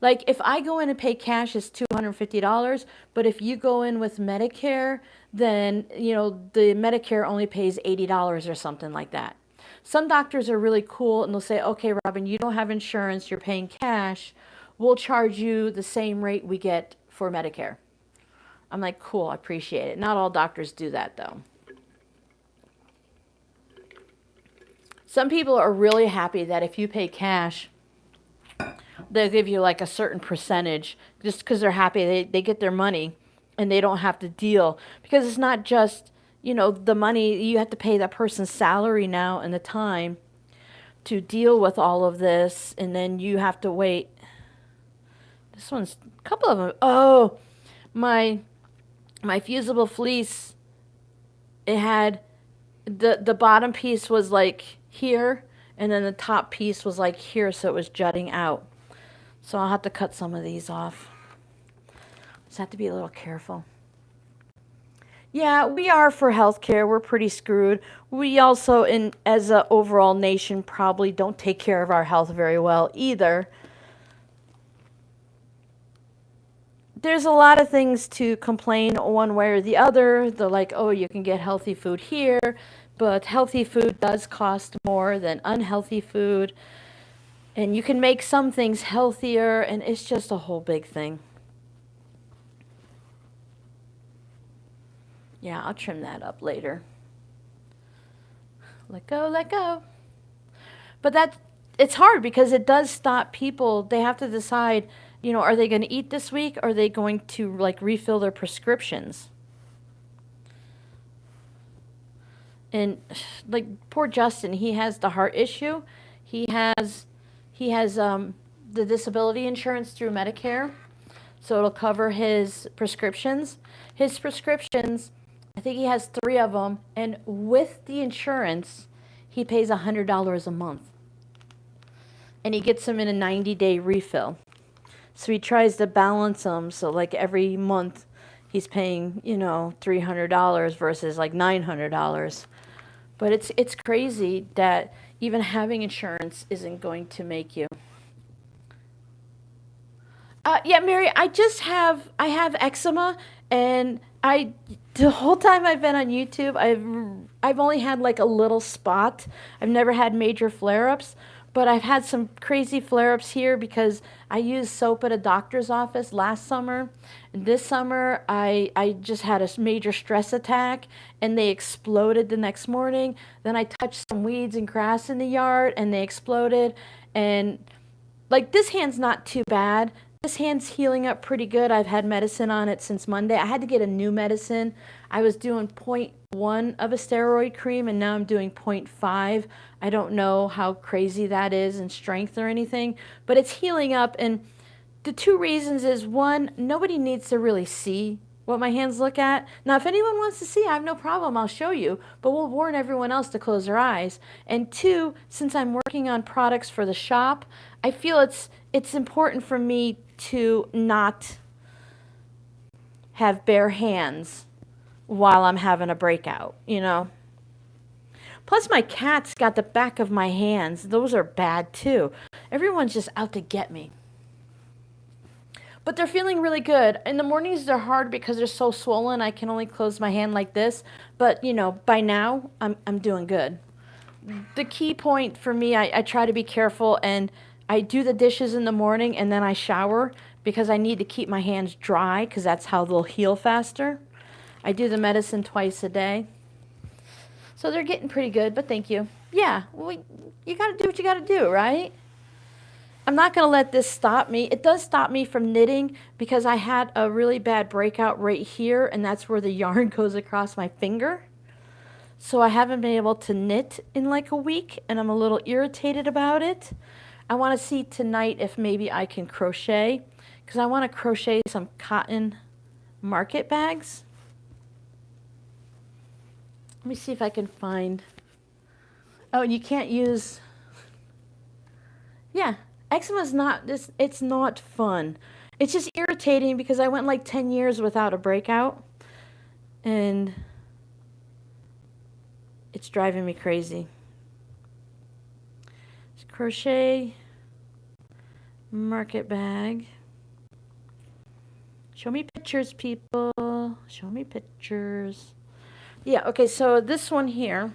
Like if I go in and pay cash, it's $250, but if you go in with Medicare, then the Medicare only pays $80 or something like that. Some doctors are really cool and they'll say, okay, Robin, you don't have insurance, you're paying cash, we'll charge you the same rate we get for Medicare. I'm like, cool, I appreciate it. Not all doctors do that though. Some people are really happy that if you pay cash, they'll give you like a certain percentage just because they're happy they get their money and they don't have to deal. Because it's not just, the money, you have to pay that person's salary now and the time to deal with all of this. And then you have to wait. This one's, a couple of them. Oh, my fusible fleece, it had, the bottom piece was like here, and then the top piece was like here, so it was jutting out. So I'll have to cut some of these off. Just have to be a little careful. Yeah, we are for healthcare. We're pretty screwed. We also, as an overall nation, probably don't take care of our health very well either. There's a lot of things to complain one way or the other. They're like, oh, you can get healthy food here, but healthy food does cost more than unhealthy food. And you can make some things healthier, and it's just a whole big thing. Yeah, I'll trim that up later. Let go, let go. But it's hard because it does stop people. They have to decide, are they going to eat this week? Or are they going to like refill their prescriptions? And like poor Justin, he has the heart issue. He has the disability insurance through Medicare, so it'll cover his prescriptions. His prescriptions I think he has 3 of them, and with the insurance, he pays $100 a month. And he gets them in a 90-day refill. So he tries to balance them, so like every month he's paying, $300 versus like $900. But it's crazy that even having insurance isn't going to make you. Yeah, Mary, I have eczema, and the whole time I've been on YouTube, I've only had like a little spot. I've never had major flare-ups, but I've had some crazy flare-ups here because I used soap at a doctor's office last summer. This summer, I just had a major stress attack, and they exploded the next morning. Then I touched some weeds and grass in the yard, and they exploded. And like, this hand's not too bad. This hand's healing up pretty good. I've had medicine on it since Monday. I had to get a new medicine. I was doing 0.1 of a steroid cream, and now I'm doing 0.5. I don't know how crazy that is in strength or anything, but it's healing up. And the 2 reasons is, 1, nobody needs to really see what my hands look at. Now, if anyone wants to see, I have no problem. I'll show you, but we'll warn everyone else to close their eyes. And 2, since I'm working on products for the shop, I feel it's important for me to not have bare hands while I'm having a breakout, Plus, my cat's got the back of my hands. Those are bad too. Everyone's just out to get me. But they're feeling really good. In the mornings, they're hard because they're so swollen. I can only close my hand like this. But, by now, I'm doing good. The key point for me, I try to be careful, and I do the dishes in the morning, and then I shower because I need to keep my hands dry because that's how they'll heal faster. I do the medicine twice a day. So they're getting pretty good, but thank you. Yeah, well, you got to do what you got to do, right? I'm not going to let this stop me. It does stop me from knitting because I had a really bad breakout right here, and that's where the yarn goes across my finger. So I haven't been able to knit in like a week, and I'm a little irritated about it. I want to see tonight if maybe I can crochet, because I want to crochet some cotton market bags. Let me see if I can find. Oh, and you can't use. Yeah, eczema's not this. It's not fun. It's just irritating because I went like 10 years without a breakout, and it's driving me crazy. Crochet market bag. Show me pictures, people. Show me pictures. Yeah, okay, so this one here.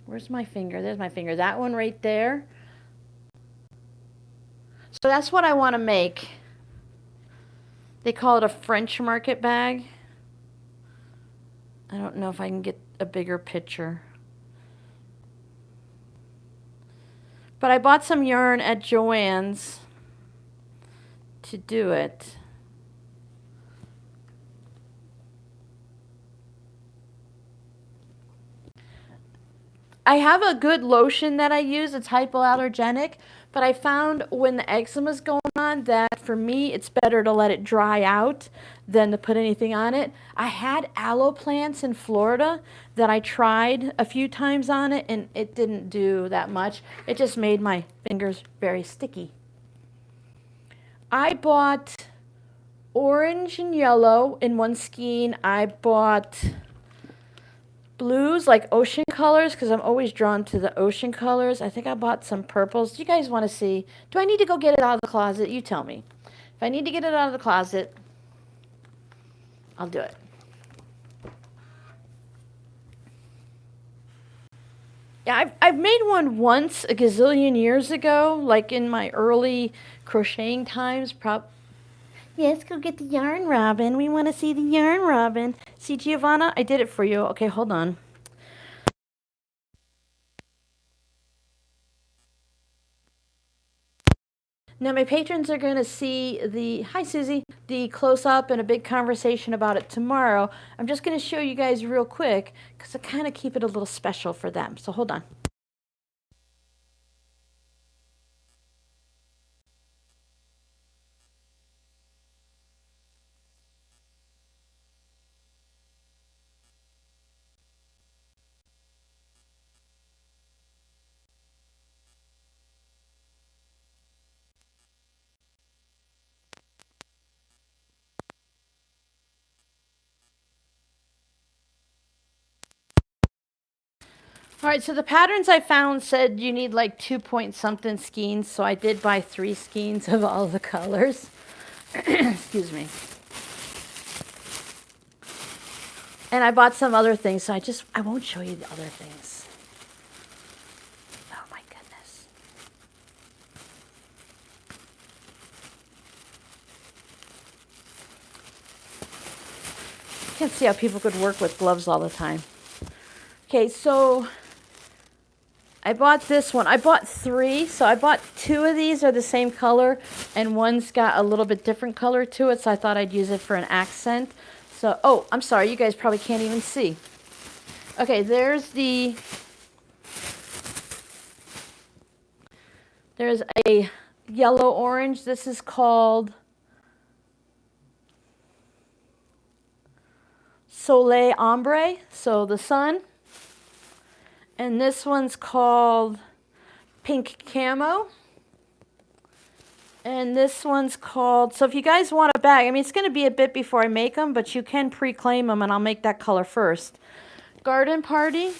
Where's my finger? There's my finger. That one right there. So that's what I want to make. They call it a French market bag. I don't know if I can get a bigger picture. But I bought some yarn at Joann's to do it. I have a good lotion that I use. It's hypoallergenic, but I found when the eczema's going on that for me it's better to let it dry out than to put anything on it. I had aloe plants in Florida that I tried a few times on it, and it didn't do that much. It just made my fingers very sticky. I bought orange and yellow in one skein. I bought blues, like ocean colors, because I'm always drawn to the ocean colors. I think I bought some purples. Do you guys want to see? Do I need to go get it out of the closet? You tell me. If I need to get it out of the closet, I'll do it. Yeah, I've made one once a gazillion years ago, like in my early crocheting times. Yes, go get the yarn, Robin. We want to see the yarn, Robin. See, Giovanna, I did it for you. Okay, hold on. Now my patrons are going to see hi Susie, the close-up and a big conversation about it tomorrow. I'm just going to show you guys real quick because I kind of keep it a little special for them. So hold on. All right, so the patterns I found said you need like 2-point-something skeins, so I did buy 3 skeins of all the colors. Excuse me. And I bought some other things, so I won't show you the other things. Oh my goodness. I can't see how people could work with gloves all the time. Okay, so I bought this one. I bought 3, so I bought 2 of these are the same color, and one's got a little bit different color to it, so I thought I'd use it for an accent. So, oh, I'm sorry, you guys probably can't even see. Okay, there's a yellow orange. This is called Soleil Ombre, so the sun. And this one's called Pink Camo. And this one's called, so if you guys want a bag, I mean, it's going to be a bit before I make them, but you can pre-claim them, and I'll make that color first. Garden Party.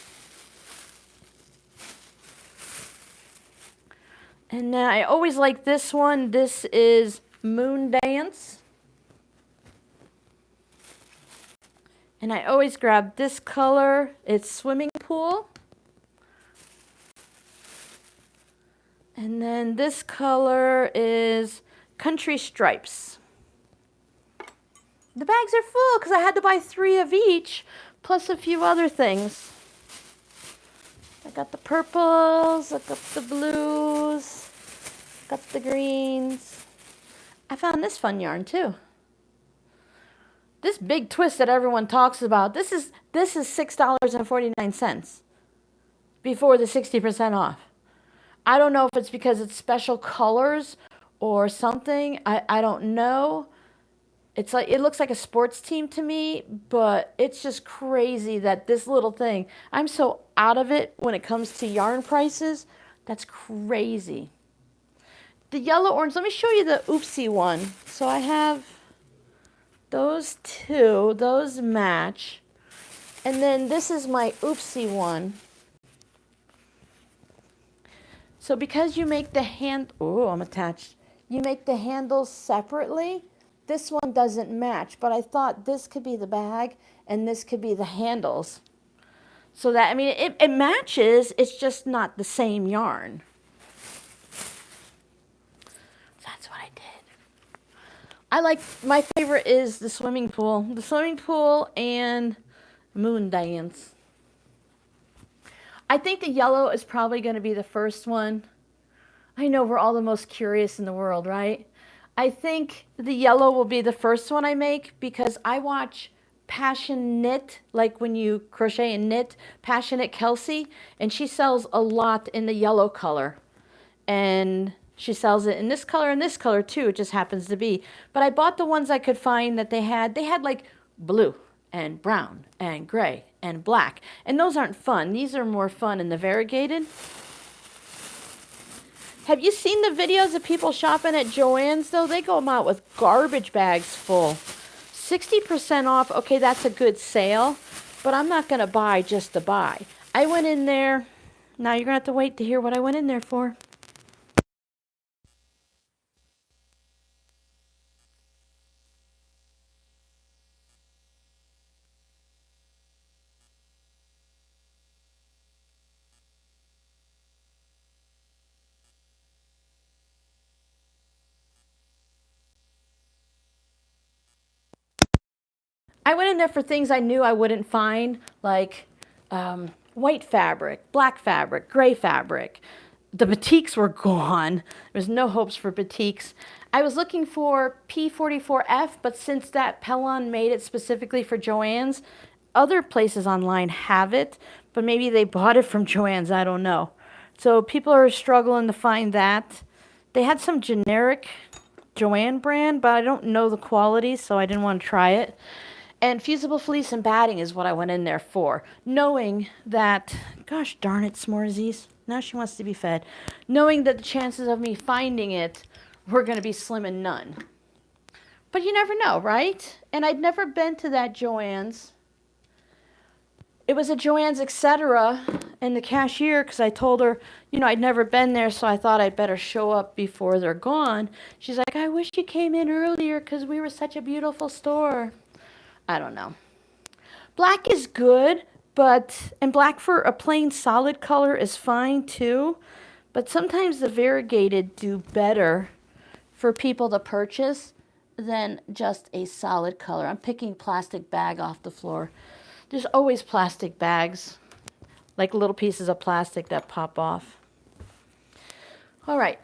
And then I always like this one. This is Moon Dance. And I always grab this color. It's Swimming Pool. And then this color is Country Stripes. The bags are full because I had to buy 3 of each, plus a few other things. I got the purples, I got the blues, got the greens. I found this fun yarn too. This big twist that everyone talks about, this is $6.49 before the 60% off. I don't know if it's because it's special colors or something. I don't know. It's like, it looks like a sports team to me, but it's just crazy that this little thing, I'm so out of it when it comes to yarn prices. That's crazy. The yellow orange, let me show you the oopsie one. So I have those 2, those match. And then this is my oopsie one. So because you make the I'm attached. You make the handles separately. This one doesn't match, but I thought this could be the bag and this could be the handles. So that, I mean, it matches, it's just not the same yarn. So that's what I did. My favorite is the swimming pool. The swimming pool and Moon Dance. I think the yellow is probably going to be the first one. I know we're all the most curious in the world, right? I think the yellow will be the first one I make because I watch Passion Knit, like when you crochet and knit, Passionate Kelsey, and she sells a lot in the yellow color. And she sells it in this color and this color too, it just happens to be. But I bought the ones I could find that they had like blue and brown and gray and black. And those aren't fun. These are more fun in the variegated. Have you seen the videos of people shopping at Joann's though? They go out with garbage bags full. 60% off, okay, that's a good sale, but I'm not going to buy just to buy. I went in there, now you're going to have to wait to hear what I went in there for. I went in there for things I knew I wouldn't find, like white fabric, black fabric, gray fabric. The batiks were gone. There was no hopes for batiks. I was looking for P44F, but since that Pellon made it specifically for Joann's, other places online have it, but maybe they bought it from Joann's, I don't know. So people are struggling to find that. They had some generic Joann brand, but I don't know the quality, so I didn't want to try it. And fusible fleece and batting is what I went in there for, knowing that, gosh darn it, S'morezies, now she wants to be fed, knowing that the chances of me finding it were going to be slim and none. But you never know, right? And I'd never been to that Joann's. it was a Joann's, etc. And the cashier, because I told her, I'd never been there, so I thought I'd better show up before they're gone. She's like, I wish you came in earlier because we were such a beautiful store. I don't know. Black is good, and black for a plain solid color is fine too. But sometimes the variegated do better for people to purchase than just a solid color. I'm picking plastic bag off the floor. There's always plastic bags, like little pieces of plastic that pop off. All right.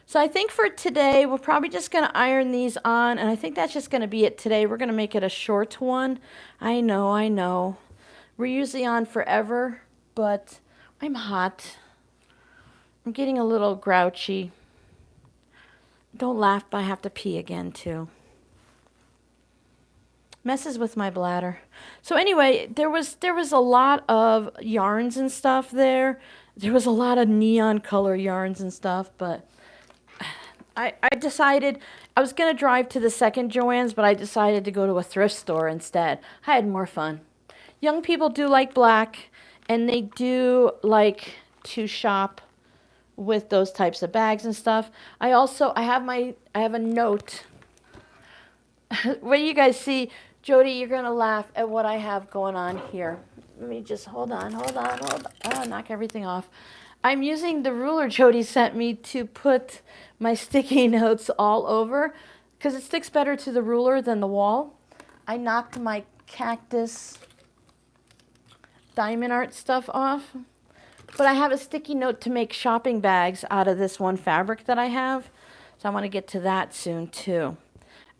So I think for today, we're probably just going to iron these on, and I think that's just going to be it today. We're going to make it a short one. I know. We're usually on forever, but I'm hot. I'm getting a little grouchy. Don't laugh, but I have to pee again, too. Messes with my bladder. So anyway, there was a lot of yarns and stuff there. There was a lot of neon color yarns and stuff, but I decided I was going to drive to the second Joann's, but I decided to go to a thrift store instead. I had more fun. Young people do like black, and they do like to shop with those types of bags and stuff. I have a note. When you guys see, Jody, you're going to laugh at what I have going on here. Let me just, hold on. Oh, knock everything off. I'm using the ruler Jody sent me to put my sticky notes all over because it sticks better to the ruler than the wall. I knocked my cactus diamond art stuff off, but I have a sticky note to make shopping bags out of this one fabric that I have, so I want to get to that soon too.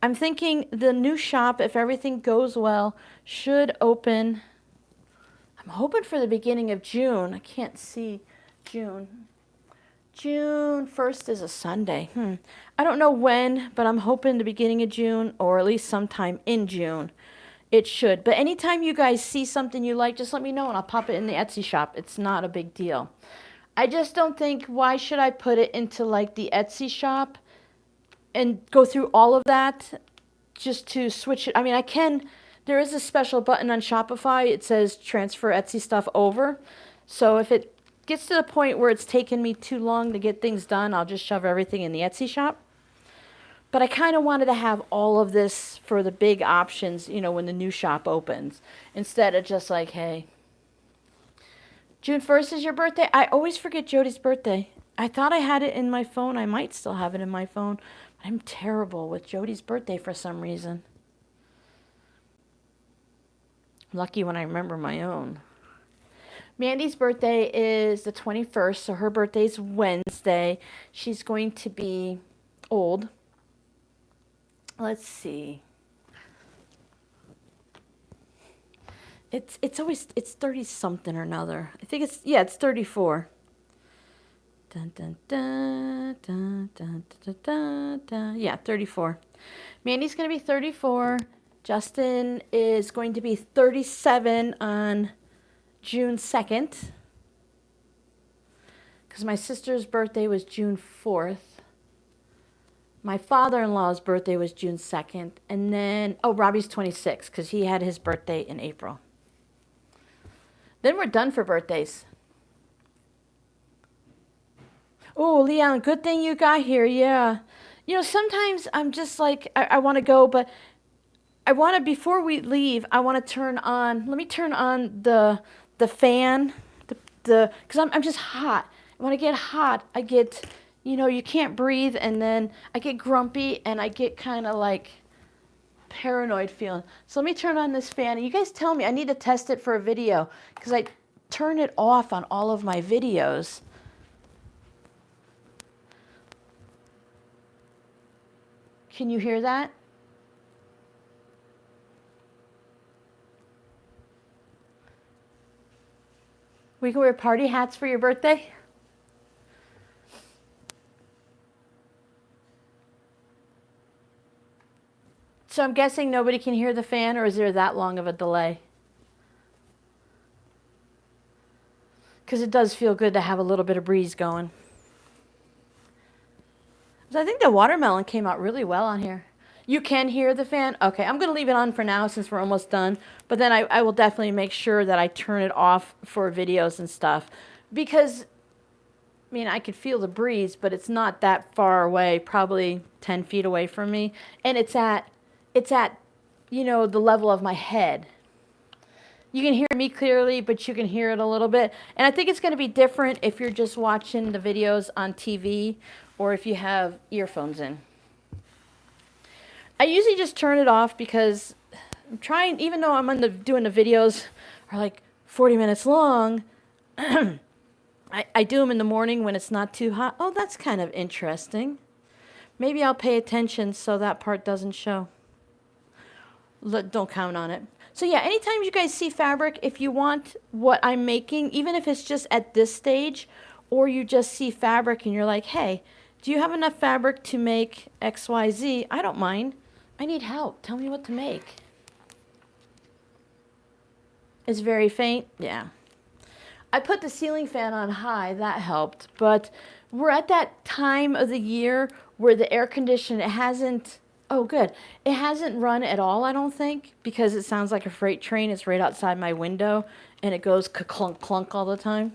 I'm thinking the new shop, if everything goes well, should open, I'm hoping for the beginning of June. I can't see June 1st is a Sunday. I don't know when, but I'm hoping the beginning of June or at least sometime in June. It should. But anytime you guys see something you like, just let me know and I'll pop it in the Etsy shop. It's not a big deal. I just don't think, why should I put it into like the Etsy shop and go through all of that just to switch it? I mean, I can. There is a special button on Shopify. It says transfer Etsy stuff over. So if it gets to the point where it's taken me too long to get things done, I'll just shove everything in the Etsy shop. But I kind of wanted to have all of this for the big options, when the new shop opens, instead of just like, hey, June 1st is your birthday? I always forget Jody's birthday. I thought I had it in my phone. I might still have it in my phone. But I'm terrible with Jody's birthday for some reason. I'm lucky when I remember my own. Mandy's birthday is the 21st, so her birthday's Wednesday. She's going to be old. Let's see. It's 30 something or another. I think it's 34. Dun, dun, dun, dun, dun, dun, dun, dun. Yeah, 34. Mandy's going to be 34. Justin is going to be 37 on June 2nd, because my sister's birthday was June 4th. My father-in-law's birthday was June 2nd. And then, Robbie's 26 because he had his birthday in April. Then we're done for birthdays. Oh, Leon, good thing you got here. Yeah. Sometimes I'm just like, I want to go, but I want to, before we leave, I want to let me turn on the fan, because I'm just hot. When I get hot, I get, you can't breathe, and then I get grumpy, and I get kind of like paranoid feeling. So let me turn on this fan, and you guys tell me, I need to test it for a video, because I turn it off on all of my videos. Can you hear that? We can wear party hats for your birthday? So I'm guessing nobody can hear the fan, or is there that long of a delay? Because it does feel good to have a little bit of breeze going. So I think the watermelon came out really well on here. You can hear the fan? Okay, I'm going to leave it on for now since we're almost done. But then I will definitely make sure that I turn it off for videos and stuff. Because, I mean, I could feel the breeze, but it's not that far away, probably 10 feet away from me. And it's at, you know, the level of my head. You can hear me clearly, but you can hear it a little bit. And I think it's going to be different if you're just watching the videos on TV or if you have earphones in. I usually just turn it off because I'm trying, even though I'm doing the videos are like 40 minutes long, I do them in the morning when it's not too hot. Oh, that's kind of interesting. Maybe I'll pay attention so that part doesn't show. Don't count on it. So yeah, anytime you guys see fabric, if you want what I'm making, even if it's just at this stage, or you just see fabric and you're like, hey, do you have enough fabric to make XYZ? I don't mind. I need help. Tell me what to make. It's very faint. Yeah. I put the ceiling fan on high. That helped. But we're at that time of the year where the air conditioner, it hasn't, oh good, it hasn't run at all, I don't think, because it sounds like a freight train. It's right outside my window, and it goes clunk clunk all the time.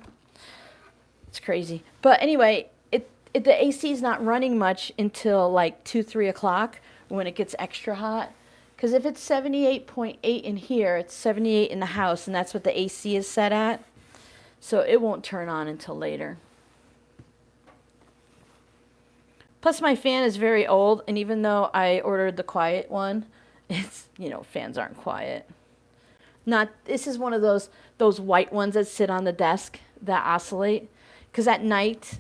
It's crazy. But anyway, the AC is not running much until like 2, 3 o'clock when it gets extra hot. Because if it's 78.8 in here, it's 78 in the house, and that's what the AC is set at. So it won't turn on until later. Plus my fan is very old, and even though I ordered the quiet one, it's, you know, fans aren't quiet. This is one of those white ones that sit on the desk that oscillate. Because at night,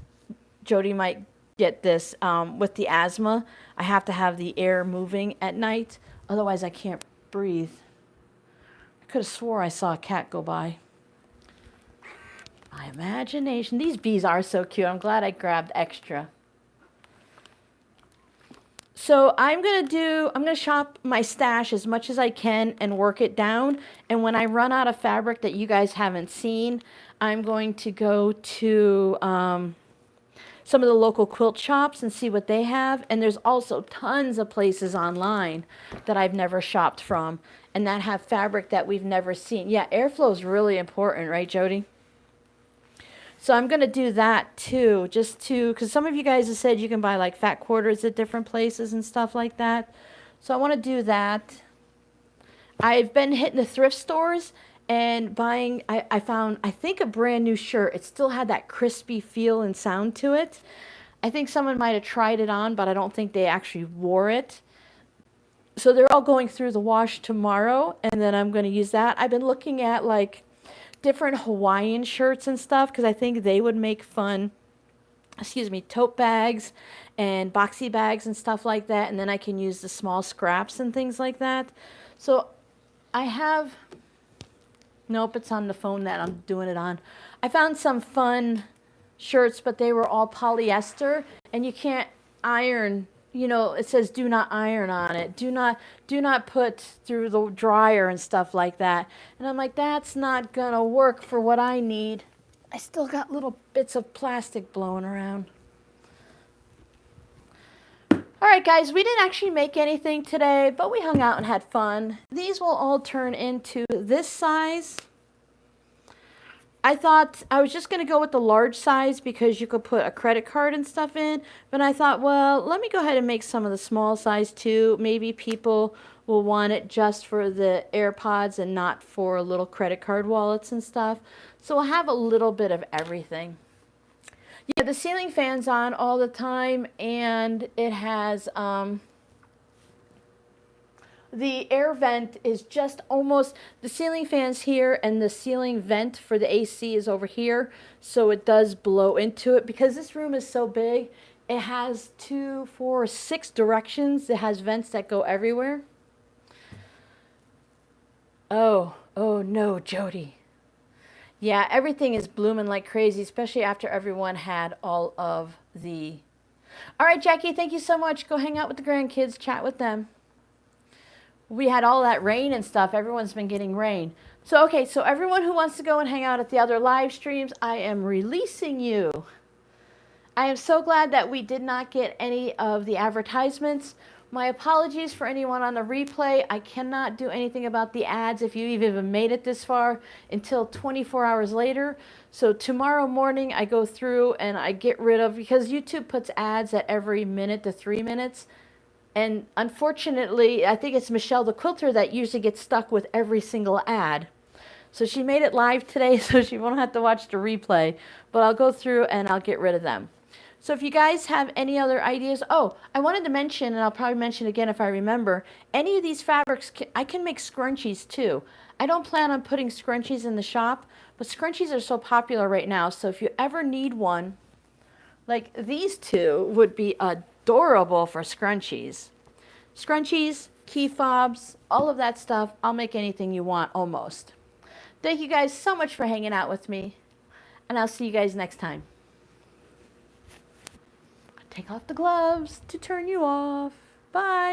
Jody might get this with the asthma. I have to have the air moving at night, otherwise I can't breathe. I could have swore I saw a cat go by. My imagination. These bees are so cute. I'm glad I grabbed extra. So I'm going to shop my stash as much as I can and work it down. And when I run out of fabric that you guys haven't seen, I'm going to go to some of the local quilt shops and see what they have. And there's also tons of places online that I've never shopped from and that have fabric that we've never seen. Yeah, airflow is really important, right, Jody? So I'm going to do that too, because some of you guys have said you can buy like fat quarters at different places and stuff like that. So I want to do that. I've been hitting the thrift stores and buying, I found, I think, a brand new shirt. It still had that crispy feel and sound to it. I think someone might have tried it on, but I don't think they actually wore it. So they're all going through the wash tomorrow, and then I'm going to use that. I've been looking at like different Hawaiian shirts and stuff because I think they would make fun, tote bags and boxy bags and stuff like that. And then I can use the small scraps and things like that. So I have, nope, it's on the phone that I'm doing it on. I found some fun shirts, but they were all polyester and you can't iron. You know, it says do not iron on it. Do not put through the dryer and stuff like that. And I'm like, that's not gonna work for what I need. I still got little bits of plastic blowing around. All right, guys, we didn't actually make anything today, but we hung out and had fun. These will all turn into this size. I thought I was just going to go with the large size because you could put a credit card and stuff in. But I thought, well, let me go ahead and make some of the small size too. Maybe people will want it just for the AirPods and not for little credit card wallets and stuff. So we'll have a little bit of everything. Yeah, the ceiling fan's on all the time, and it has the air vent is just almost, the ceiling fan's here and the ceiling vent for the AC is over here. So it does blow into it because this room is so big. It has 2, 4, 6 directions. It has vents that go everywhere. Oh no, Jody. Yeah, everything is blooming like crazy, especially after everyone had all of the... All right, Jackie, thank you so much. Go hang out with the grandkids, chat with them. We had all that rain and stuff. Everyone's been getting rain. So, okay, so everyone who wants to go and hang out at the other live streams, I am releasing you. I am so glad that we did not get any of the advertisements. My apologies for anyone on the replay. I cannot do anything about the ads if you even made it this far until 24 hours later. So tomorrow morning I go through and I get rid of, because YouTube puts ads at every minute to 3 minutes. And unfortunately, I think it's Michelle the Quilter that usually gets stuck with every single ad. So she made it live today, so she won't have to watch the replay. But I'll go through and I'll get rid of them. So if you guys have any other ideas, oh, I wanted to mention, and I'll probably mention again if I remember, any of these fabrics, I can make scrunchies too. I don't plan on putting scrunchies in the shop, but scrunchies are so popular right now, so if you ever need one, like these two would be adorable for scrunchies. Scrunchies, key fobs, all of that stuff, I'll make anything you want almost. Thank you guys so much for hanging out with me, and I'll see you guys next time. Take off the gloves to turn you off. Bye.